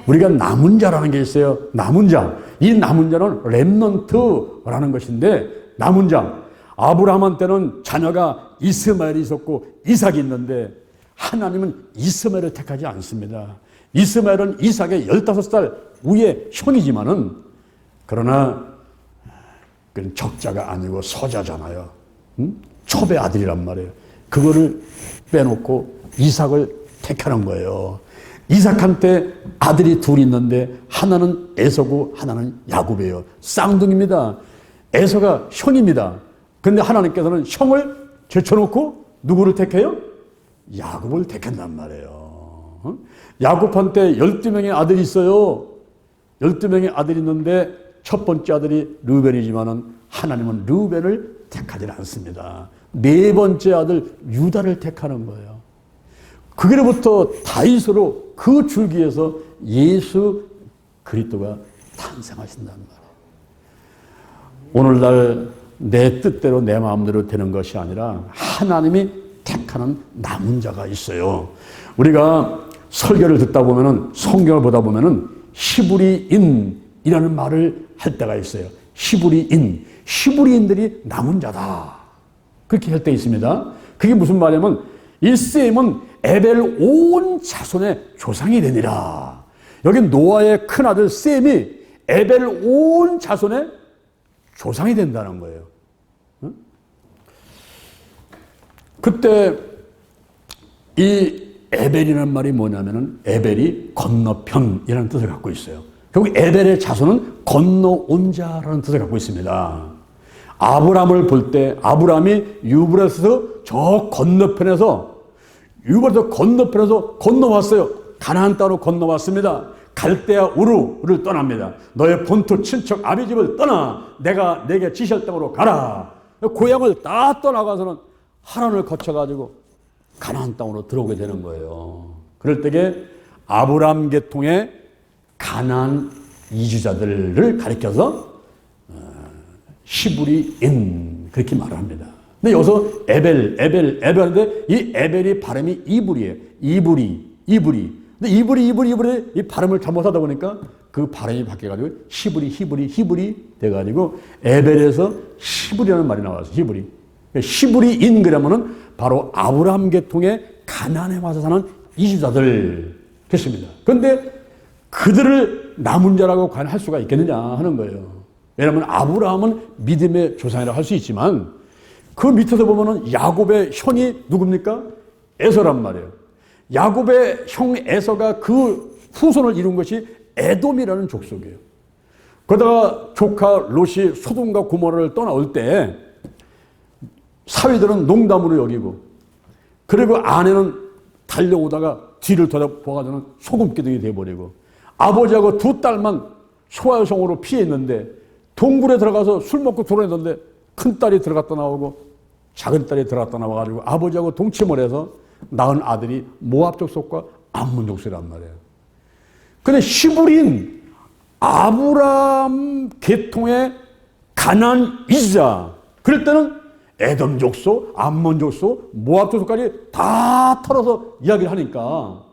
우리가 남은 자라는 게 있어요. 남은 자. 이 남은 자는 렘넌트라는 것인데 남은 자. 아브라함한테는 자녀가 이스마엘이 있었고 이삭이 있는데 하나님은 이스마엘을 택하지 않습니다. 이스마엘은 이삭의 15살 위의 형이지만은 그러나 그건 적자가 아니고 소자잖아요. 첩의 아들이란 말이에요. 그거를 빼놓고 이삭을 택하는 거예요. 이삭한테 아들이 둘 있는데 하나는 에서고 하나는 야곱이에요. 쌍둥이입니다. 에서가 형입니다. 그런데 하나님께서는 형을 제쳐놓고 누구를 택해요? 야곱을 택한단 말이에요. 야곱한테 12명의 아들이 있어요. 12명의 아들이 있는데 첫 번째 아들이 르벤이지만은 하나님은 르벤을 택하지 않습니다. 네 번째 아들 유다를 택하는 거예요. 그게로부터 다윗으로 그 줄기에서 예수 그리스도가 탄생하신단 말이에요. 오늘날 내 뜻대로 내 마음대로 되는 것이 아니라 하나님이 택하는 남은 자가 있어요. 우리가 설교를 듣다 보면은 성경을 보다 보면은 히브리인이라는 말을 할 때가 있어요. 히브리인들이 남은 자다. 그렇게 할 때 있습니다. 그게 무슨 말이냐면 이 셈은 에벨 온 자손의 조상이 되니라. 여기 노아의 큰아들 셈이 에벨 온 자손의 조상이 된다는 거예요. 그때 이 에벨이라는 말이 뭐냐면은 에벨이 건너편이라는 뜻을 갖고 있어요. 결국 에벨의 자손은 건너온 자라는 뜻을 갖고 있습니다. 아브라함을 볼 때 아브라함이 유브라스 저 건너편에서 건너왔어요. 가나안 땅으로 건너왔습니다. 갈대아 우르를 떠납니다. 너의 본토 친척 아비 집을 떠나 내가 내게 지시할 땅으로 가라. 고향을 다 떠나가서는 하란을 거쳐가지고 가나안 땅으로 들어오게 되는 거예요. 그럴 때에 아브라함 계통의 가나안 이주자들을 가리켜서 히브리인 그렇게 말을 합니다. 근데 여기서 에벨인데 이 에벨이 발음이 이불이에요. 이불이. 근데 이불이 이 발음을 잘못하다 보니까 그 발음이 바뀌어가지고 히브리 돼가지고 에벨에서 히브리라는 말이 나와서 히브리인 그러면은 바로 아브라함 계통의 가나안에 와서 사는 이주자들 됐습니다. 그런데 그들을 남은 자라고 과연 할 수가 있겠느냐 하는 거예요. 왜냐하면 아브라함은 믿음의 조상이라고 할 수 있지만 그 밑에서 보면은 야곱의 형이 누굽니까? 에서란 말이에요. 야곱의 형 에서가 그 후손을 이룬 것이 에돔이라는 족속이에요. 그러다가 조카 롯이 소돔과 고모라를 떠나올 때 사위들은 농담으로 여기고 그리고 아내는 달려오다가 뒤를 돌아보아서는 소금기둥이 되어버리고 아버지하고 두 딸만 소아성으로 피했는데 동굴에 들어가서 술 먹고 돌아다녔는데 큰 딸이 들어갔다 나오고 작은 딸이 들어갔다 나와가지고 아버지하고 동침을 해서 낳은 아들이 모압 족속과 암몬 족속이란 말이에요. 근데 히브리인 아브라함 계통의 가나안 이주자 그럴 때는 에돔 족속, 암몬 족속, 모압 족속까지 다 털어서 이야기를 하니까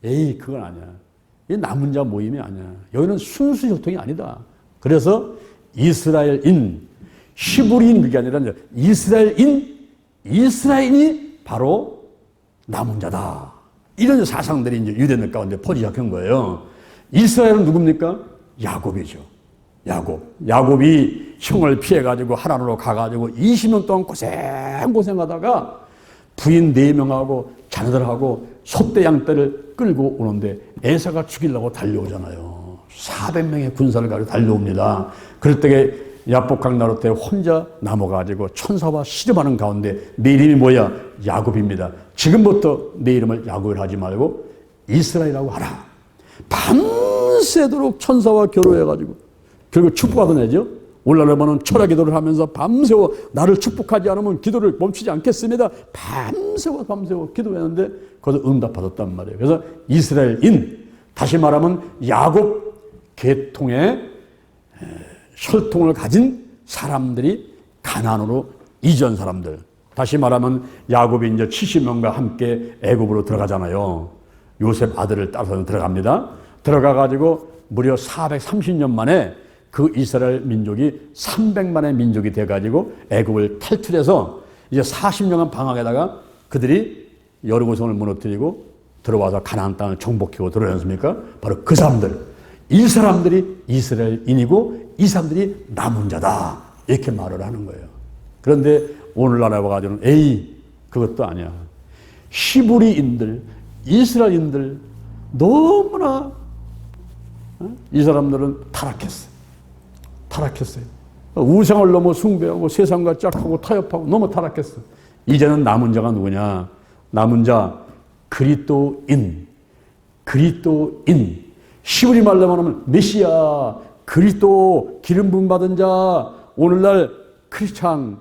에이 그건 아니야. 이 남은 자 모임이 아니야. 여기는 순수 혈통이 아니다. 그래서 이스라엘인, 히브리인 그게 아니라 이스라엘인이 바로 남은 자다. 이런 사상들이 이제 유대인들 가운데 퍼지기 시작한 거예요. 이스라엘은 누굽니까? 야곱이죠. 야곱이 형을 피해가지고 하란으로 가가지고 20년 동안 고생하다가 부인 4명하고 자녀들하고 소떼 양떼를 끌고 오는데 에사가 죽이려고 달려오잖아요. 400명의 군사를 가지고 달려옵니다. 그럴 때 야복강 나루 때 혼자 남아가지고 천사와 씨름하는 가운데 내 이름이 뭐야? 야곱입니다. 지금부터 내 이름을 야곱이라 하지 말고 이스라엘이라고 하라. 밤새도록 천사와 결호해가지고 결국 축복하던 애죠. 올라르면은 철야 기도를 하면서 밤새워 나를 축복하지 않으면 기도를 멈추지 않겠습니다. 밤새워 기도했는데 거기서 응답받았단 말이에요. 그래서 이스라엘인, 다시 말하면 야곱 계통의 혈통을 가진 사람들이 가나안으로 이전 사람들. 다시 말하면 야곱이 이제 70명과 함께 애굽으로 들어가잖아요. 요셉 아들을 따라서 들어갑니다. 들어가가지고 무려 430년 만에 그 이스라엘 민족이 300만의 민족이 돼가지고 애굽을 탈출해서 이제 40년간 방황에다가 그들이 여리고성을 무너뜨리고 들어와서 가나안 땅을 정복하고 들어오지 않습니까? 바로 그 사람들. 이 사람들이 이스라엘인이고 이 사람들이 남은 자다. 이렇게 말을 하는 거예요. 그런데 오늘날에 와가지고는 에이 그것도 아니야. 히브리인들, 이스라엘인들 너무나 이 사람들은 타락했어요. 우상을 너무 숭배하고 세상과 짝하고 타협하고 너무 타락했어. 이제는 남은 자가 누구냐? 남은 자 그리스도인. 히브리 말로 하면 메시아, 그리스도, 기름 부음 받은 자. 오늘날 크리스찬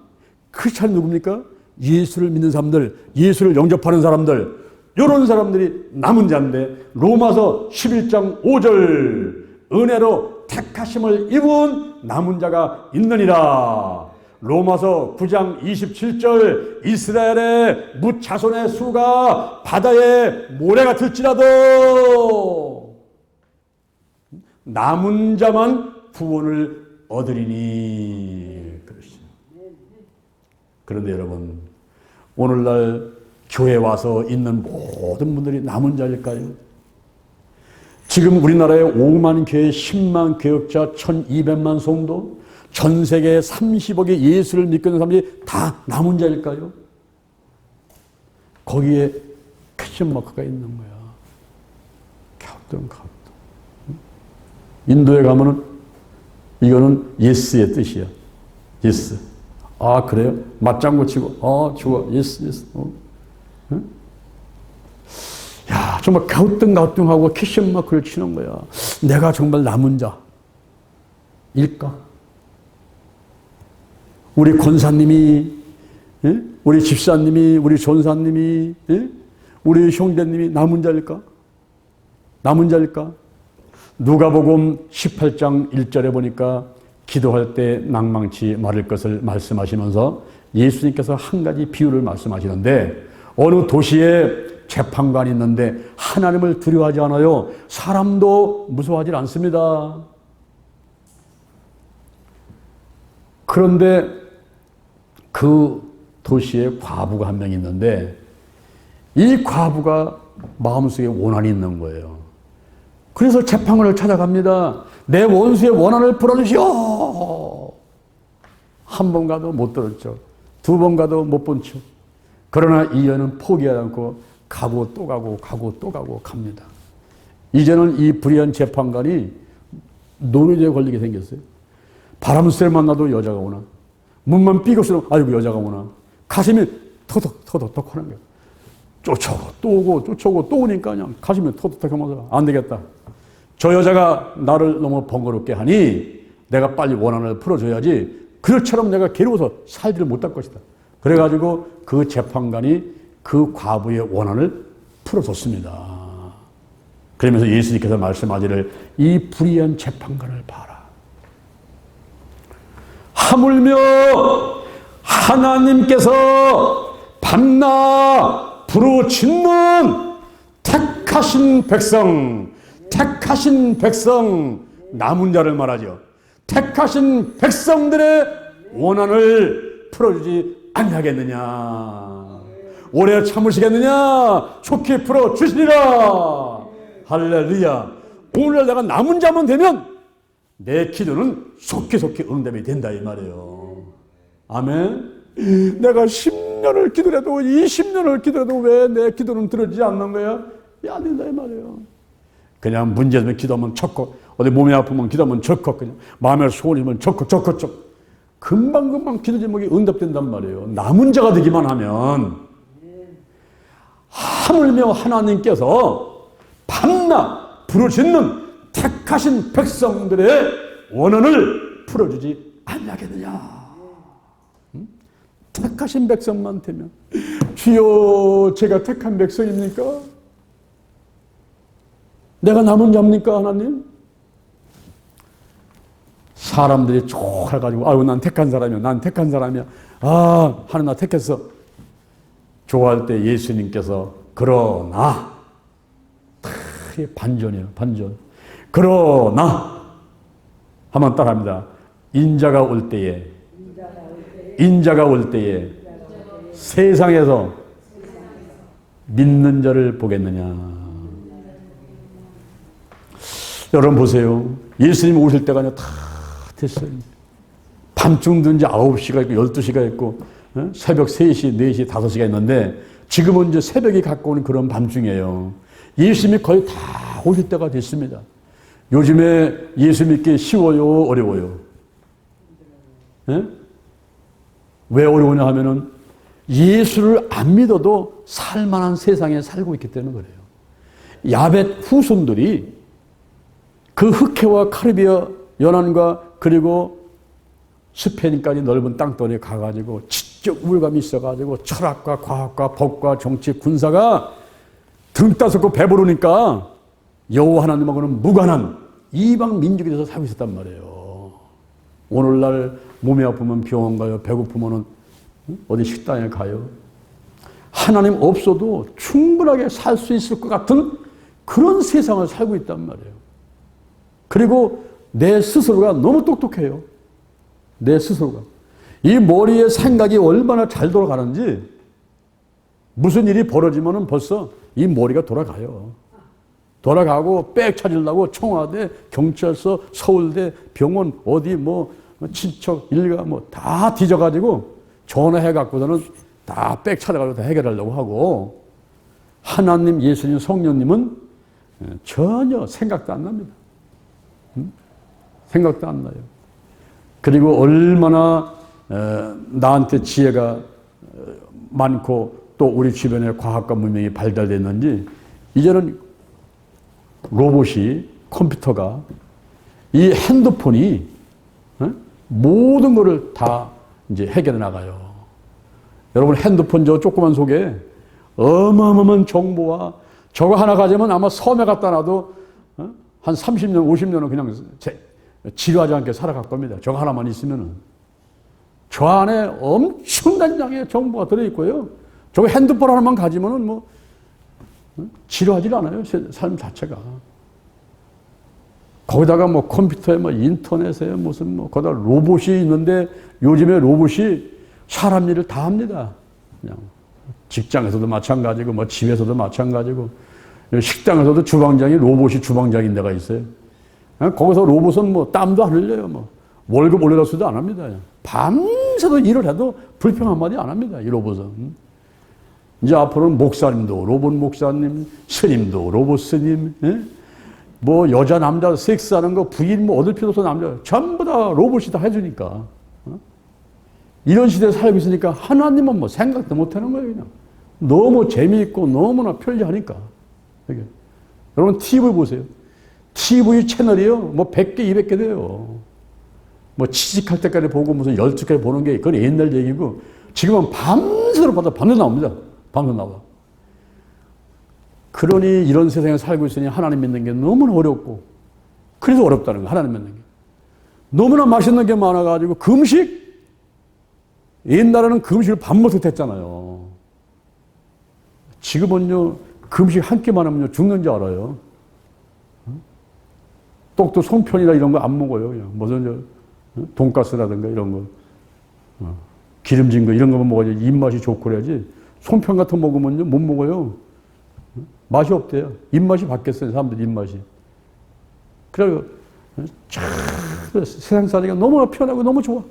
누굽니까? 예수를 믿는 사람들, 예수를 영접하는 사람들, 이런 사람들이 남은 자인데 로마서 11장 5절 은혜로 택하심을 입은 남은 자가 있느니라. 로마서 9장 27절 이스라엘의 무자손의 수가 바다의 모래 같을지라도 남은 자만 구원을 얻으리니. 그런데 여러분, 오늘날 교회 와서 있는 모든 분들이 남은 자일까요? 지금 우리나라에 5만 교회, 10만 교역자, 1200만 성도, 전 세계 30억의 예수를 믿고 있는 사람들이 다 남은 자일까요? 거기에 퀘스천 마크가 있는 거야. 갸우뚱. 인도에 가면은 이거는 예스의 뜻이야. 예스. 아, 그래요? 맞장구 치고, 좋아. 예스. 응? 야, 정말 가우뚱하고 퀘스천 마크를 치는 거야. 내가 정말 남은 자일까? 우리 권사님이, 우리 집사님이, 우리 전사님이, 우리 형제님이 남은 자일까? 누가복음 18장 1절에 보니까 기도할 때 낭망치 말할 것을 말씀하시면서 예수님께서 한 가지 비유를 말씀하시는데, 어느 도시에 재판관이 있는데 하나님을 두려워하지 않아요. 사람도 무서워하지 않습니다. 그런데 그 도시에 과부가 한 명 있는데 이 과부가 마음속에 원한이 있는 거예요. 그래서 재판관을 찾아갑니다. 내 원수의 원한을 풀어주시오. 한 번 가도 못 들었죠. 두 번 가도 못 본 척. 그러나 이 여인은 포기하지 않고 가고 또 가고 갑니다. 이제는 이 불의한 재판관이 노노제에 걸리게 생겼어요. 바람쇠를 만나도 여자가 오나, 문만 삐걱으면 아이고 여자가 오나, 가슴이 터덕터덕 하는 거예요. 쫓아오고 또 오니까 그냥 가슴이 터덕터덕 하면서 안 되겠다. 저 여자가 나를 너무 번거롭게 하니 내가 빨리 원한을 풀어줘야지. 그처럼 내가 괴로워서 살지를 못할 것이다. 그래가지고 그 재판관이 그 과부의 원한을 풀어줬습니다. 그러면서 예수님께서 말씀하기를 이 불의한 재판관을 봐라. 하나님께서 밤낮 부르짖는 택하신 백성, 남은 자를 말하죠. 택하신 백성들의 원한을 풀어주지 아니하겠느냐. 오래 참으시겠느냐. 속히 풀어주시리라. 할렐루야. 오늘 내가 남은 자만 되면 내 기도는 속히 응답이 된다 이 말이에요. 아멘. 내가 10년을 기도해도 20년을 기도해도 왜 내 기도는 들어지지 않는 거야? 안 된다 이 말이에요. 그냥 문제되면 기도하면 적고, 어디 몸이 아프면 기도하면 적고, 그냥 마음에 소원이면 적고. 금방 기도 제목이 응답된단 말이에요. 남은 자가 되기만 하면. 하물며 하나님께서 밤낮 부르짖는 택하신 백성들의 원한을 풀어주지 아니하겠느냐. 택하신 백성만 되면, 주여 제가 택한 백성입니까? 내가 남은 자입니까 하나님? 사람들이 좋아해가지고 아유 난 택한 사람이야. 아 하나님 나 택했어. 좋아할 때 예수님께서 그러나 반전이에요. 반전. 그러나 한번 따라합니다. 인자가 올 때에 세상에서 믿는 자를 보겠느냐. 여러분 보세요. 예수님 오실 때가 다 됐어요. 밤중도 이제 9시가 있고 12시가 있고 새벽 3시, 4시, 5시가 있는데 지금은 이제 새벽이 가까운 그런 밤중이에요. 예수님이 거의 다 오실 때가 됐습니다. 요즘에 예수 믿기 쉬워요? 어려워요? 예? 왜 어려우냐 하면은 예수를 안 믿어도 살만한 세상에 살고 있기 때문에 그래요. 야벳 후손들이 그 흑해와 카리비아 연안과 그리고 스페인까지 넓은 땅덩이에 가가지고 지적 우월감이 있어가지고 철학과 과학과 법과 정치 군사가 등 따숩고 배부르니까 여호와 하나님하고는 무관한 이방 민족이 돼서 살고 있었단 말이에요. 오늘날 몸이 아프면 병원 가요. 배고프면 어디 식당에 가요. 하나님 없어도 충분하게 살 수 있을 것 같은 그런 세상을 살고 있단 말이에요. 그리고 내 스스로가 너무 똑똑해요. 내 스스로가. 이 머리의 생각이 얼마나 잘 돌아가는지 무슨 일이 벌어지면 벌써 이 머리가 돌아가요. 돌아가고 백 찾으려고 청와대, 경찰서, 서울대, 병원, 어디 뭐 친척, 일가 뭐 다 뒤져가지고 전화해갖고서는 다 백 찾아가지고 다 해결하려고 하고 하나님, 예수님, 성령님은 전혀 생각도 안 납니다. 생각도 안 나요. 그리고 얼마나 나한테 지혜가 많고 또 우리 주변에 과학과 문명이 발달됐는지 이제는 로봇이 컴퓨터가 이 핸드폰이 모든 것을 다 이제 해결해 나가요. 여러분 핸드폰 저 조그만 속에 어마어마한 정보와 저거 하나 가지면 아마 섬에 갖다 놔도 한 30년, 50년은 그냥 지루하지 않게 살아갈 겁니다. 저거 하나만 있으면은. 저 안에 엄청난 양의 정보가 들어있고요. 저거 핸드폰 하나만 가지면은 뭐, 지루하지 않아요. 삶 자체가. 거기다가 뭐 컴퓨터에 뭐 인터넷에 무슨 뭐 거기다 로봇이 있는데 요즘에 로봇이 사람 일을 다 합니다. 그냥 직장에서도 마찬가지고 뭐 집에서도 마찬가지고 식당에서도 주방장이 로봇이 주방장인 데가 있어요. 거기서 로봇은 뭐 땀도 안 흘려요. 뭐 월급 올려달수도 안 합니다. 밤새도 일을 해도 불평 한마디 안 합니다. 이 로봇은. 이제 앞으로는 목사님도 로봇 목사님, 스님도 로봇 스님, 뭐 여자 남자 섹스하는 거 부인 뭐 얻을 필요 없어 남자 전부 다 로봇이 다 해주니까. 이런 시대에 살고 있으니까 하나님은 뭐 생각도 못하는 거예요. 그냥 너무 재미있고 너무나 편리하니까. 여러분 TV 보세요. TV 채널이요. 뭐 100개, 200개 돼요. 뭐 취직할 때까지 보고 무슨 12개 보는 게 그건 옛날 얘기고 지금은 밤새도록 봐도 밤새 나옵니다. 밤새 나와. 그러니 이런 세상에 살고 있으니 하나님 믿는 게 너무나 어렵고 그래서 어렵다는 거예요. 하나님 믿는 게. 너무나 맛있는 게 많아가지고 금식 옛날에는 금식을 밤낮에 했잖아요. 지금은요, 금식 한 끼만 하면요, 죽는 줄 알아요. 똑도 송편이나 이런 거 안 먹어요. 그냥 무슨 돈가스라든가 이런 거, 기름진 거 이런 거만 먹어야지 입맛이 좋고 그래야지. 송편 같은 거 먹으면요, 못 먹어요. 맛이 없대요. 입맛이 바뀌었어요, 사람들 입맛이. 그래요. 세상 살기가 너무나 편하고 너무 좋아.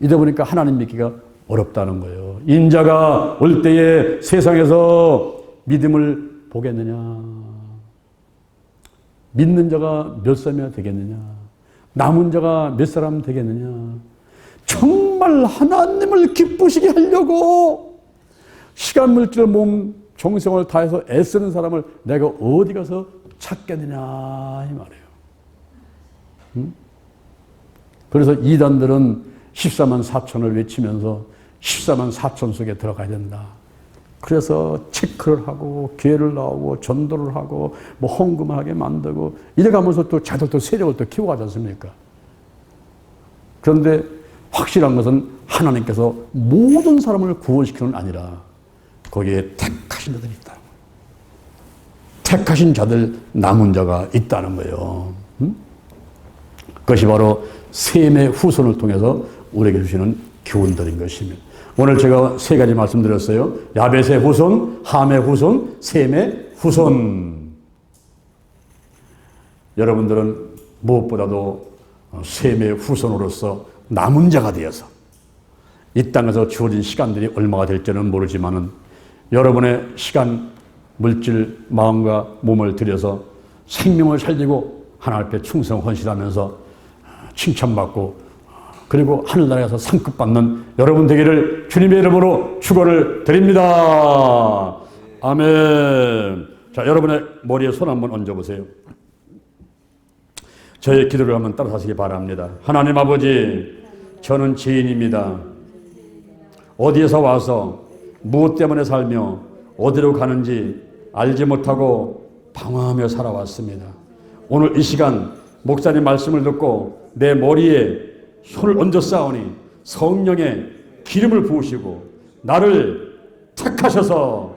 이러다 보니까 하나님 믿기가 어렵다는 거예요. 인자가 올 때에 세상에서 믿음을 보겠느냐? 믿는 자가 몇 사람이나 되겠느냐? 남은 자가 몇 사람 되겠느냐? 정말 하나님을 기쁘시게 하려고 시간, 물질, 몸, 정성을 다해서 애쓰는 사람을 내가 어디 가서 찾겠느냐 이 말이에요. 그래서 이단들은 14만 4천을 외치면서 14만 4천 속에 들어가야 된다. 그래서 체크를 하고 교회를 나오고 전도를 하고 뭐 헌금을 하게 만들고 이래가면서 또 자들도 세력을 또 키워가지 않습니까? 그런데 확실한 것은 하나님께서 모든 사람을 구원시키는 게 아니라 거기에 택하신 자들이 있다. 택하신 자들, 남은 자가 있다는 거예요. 그것이 바로 셈의 후손을 통해서 우리에게 주시는 교훈들인 것입니다. 오늘 제가 세 가지 말씀드렸어요. 야벳의 후손, 함의 후손, 셈의 후손. 여러분들은 무엇보다도 셈의 후손으로서 남은 자가 되어서 이 땅에서 주어진 시간들이 얼마가 될지는 모르지만은 여러분의 시간, 물질, 마음과 몸을 들여서 생명을 살리고 하나님 앞에 충성 헌신하면서 칭찬받고 그리고 하늘나라에서 상급 받는 여러분 되기를 주님의 이름으로 축원을 드립니다. 아멘. 자, 여러분의 머리에 손 한번 얹어보세요. 저의 기도를 한번 따라 하시기 바랍니다. 하나님 아버지, 저는 죄인입니다. 어디에서 와서 무엇 때문에 살며 어디로 가는지 알지 못하고 방황하며 살아왔습니다. 오늘 이 시간 목사님 말씀을 듣고 내 머리에 손을 얹어 싸우니 성령의 기름을 부으시고 나를 택하셔서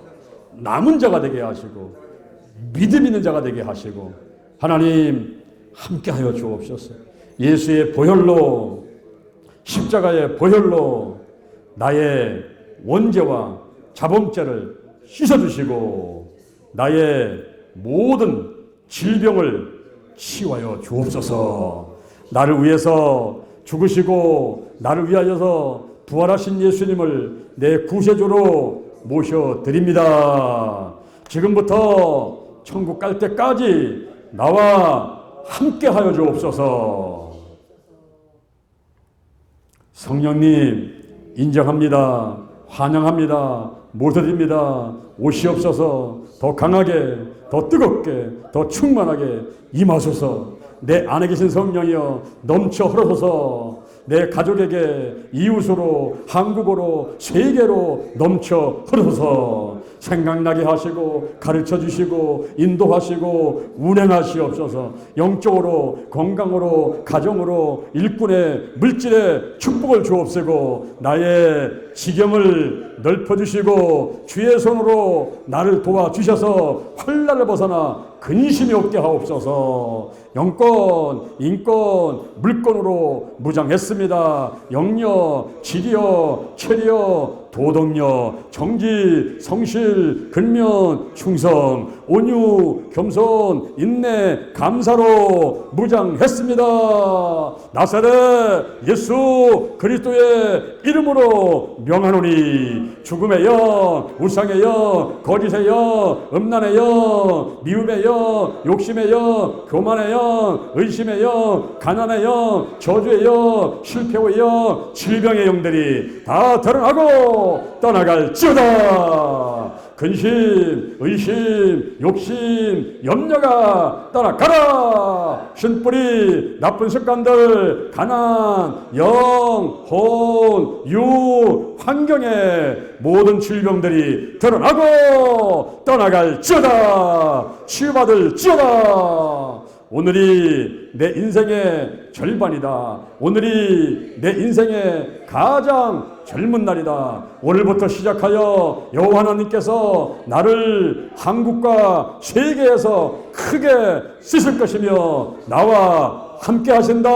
남은 자가 되게 하시고 믿음 있는 자가 되게 하시고 하나님 함께하여 주옵소서. 예수의 보혈로 십자가의 보혈로 나의 원죄와 자범죄를 씻어주시고 나의 모든 질병을 치유하여 주옵소서. 나를 위해서 죽으시고 나를 위하여서 부활하신 예수님을 내 구세주로 모셔드립니다. 지금부터 천국 갈 때까지 나와 함께하여 주옵소서. 성령님 인정합니다. 환영합니다. 모셔드립니다. 오시옵소서. 더 강하게, 더 뜨겁게, 더 충만하게 임하소서. 내 안에 계신 성령이여 넘쳐 흘러서서 내 가족에게 이웃으로 한국어로 세계로 넘쳐 흘러서 생각나게 하시고 가르쳐 주시고 인도하시고 운행하시옵소서. 영적으로 건강으로 가정으로 일꾼의 물질의 축복을 주옵시고 나의 지경을 넓혀주시고 주의 손으로 나를 도와주셔서 환난을 벗어나 근심이 없게 하옵소서. 영권, 인권, 물권으로 무장했습니다. 영력, 지력, 체력, 도덕력, 정지, 성실, 근면, 충성, 온유, 겸손, 인내, 감사로 무장했습니다. 나사렛 예수 그리스도의 이름으로 명하노니 죽음의 영, 우상의 영, 거짓의 영, 음란의 영, 미움의 영, 욕심의 영, 교만의 영, 의심의 영, 가난의 영, 저주의 영, 실패의 영, 질병의 영들이 다 드러나고 떠나갈지어다. 근심, 의심, 욕심, 염려가 떠나가라. 신뿌리, 나쁜 습관들, 가난, 영, 혼, 유, 환경의 모든 질병들이 드러나고 떠나갈지어다. 치유받을지어다. 오늘이 내 인생의 절반이다. 오늘이 내 인생의 가장 젊은 날이다. 오늘부터 시작하여 여호와 하나님께서 나를 한국과 세계에서 크게 쓰실 것이며 나와 함께 하신다.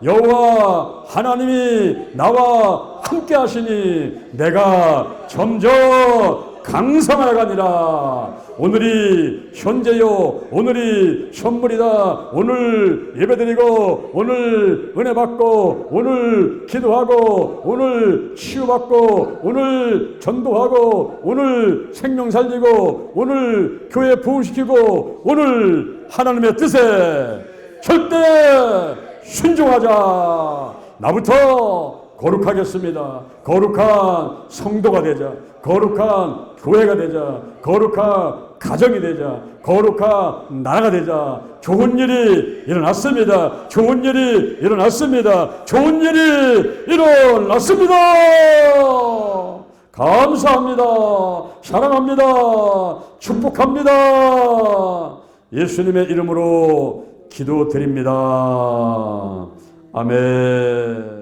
여호와 하나님이 나와 함께 하시니 내가 점점 강성하여가니라. 오늘이 현재요, 오늘이 선물이다. 오늘 예배드리고, 오늘 은혜 받고, 오늘 기도하고, 오늘 치유받고, 오늘 전도하고, 오늘 생명 살리고, 오늘 교회 부흥시키고, 오늘 하나님의 뜻에 절대 순종하자. 나부터 거룩하겠습니다. 거룩한 성도가 되자. 거룩한 교회가 되자. 거룩한 가정이 되자. 거룩한 나라가 되자. 좋은 일이 일어났습니다. 좋은 일이 일어났습니다. 좋은 일이 일어났습니다. 감사합니다. 사랑합니다. 축복합니다. 예수님의 이름으로 기도드립니다. 아멘.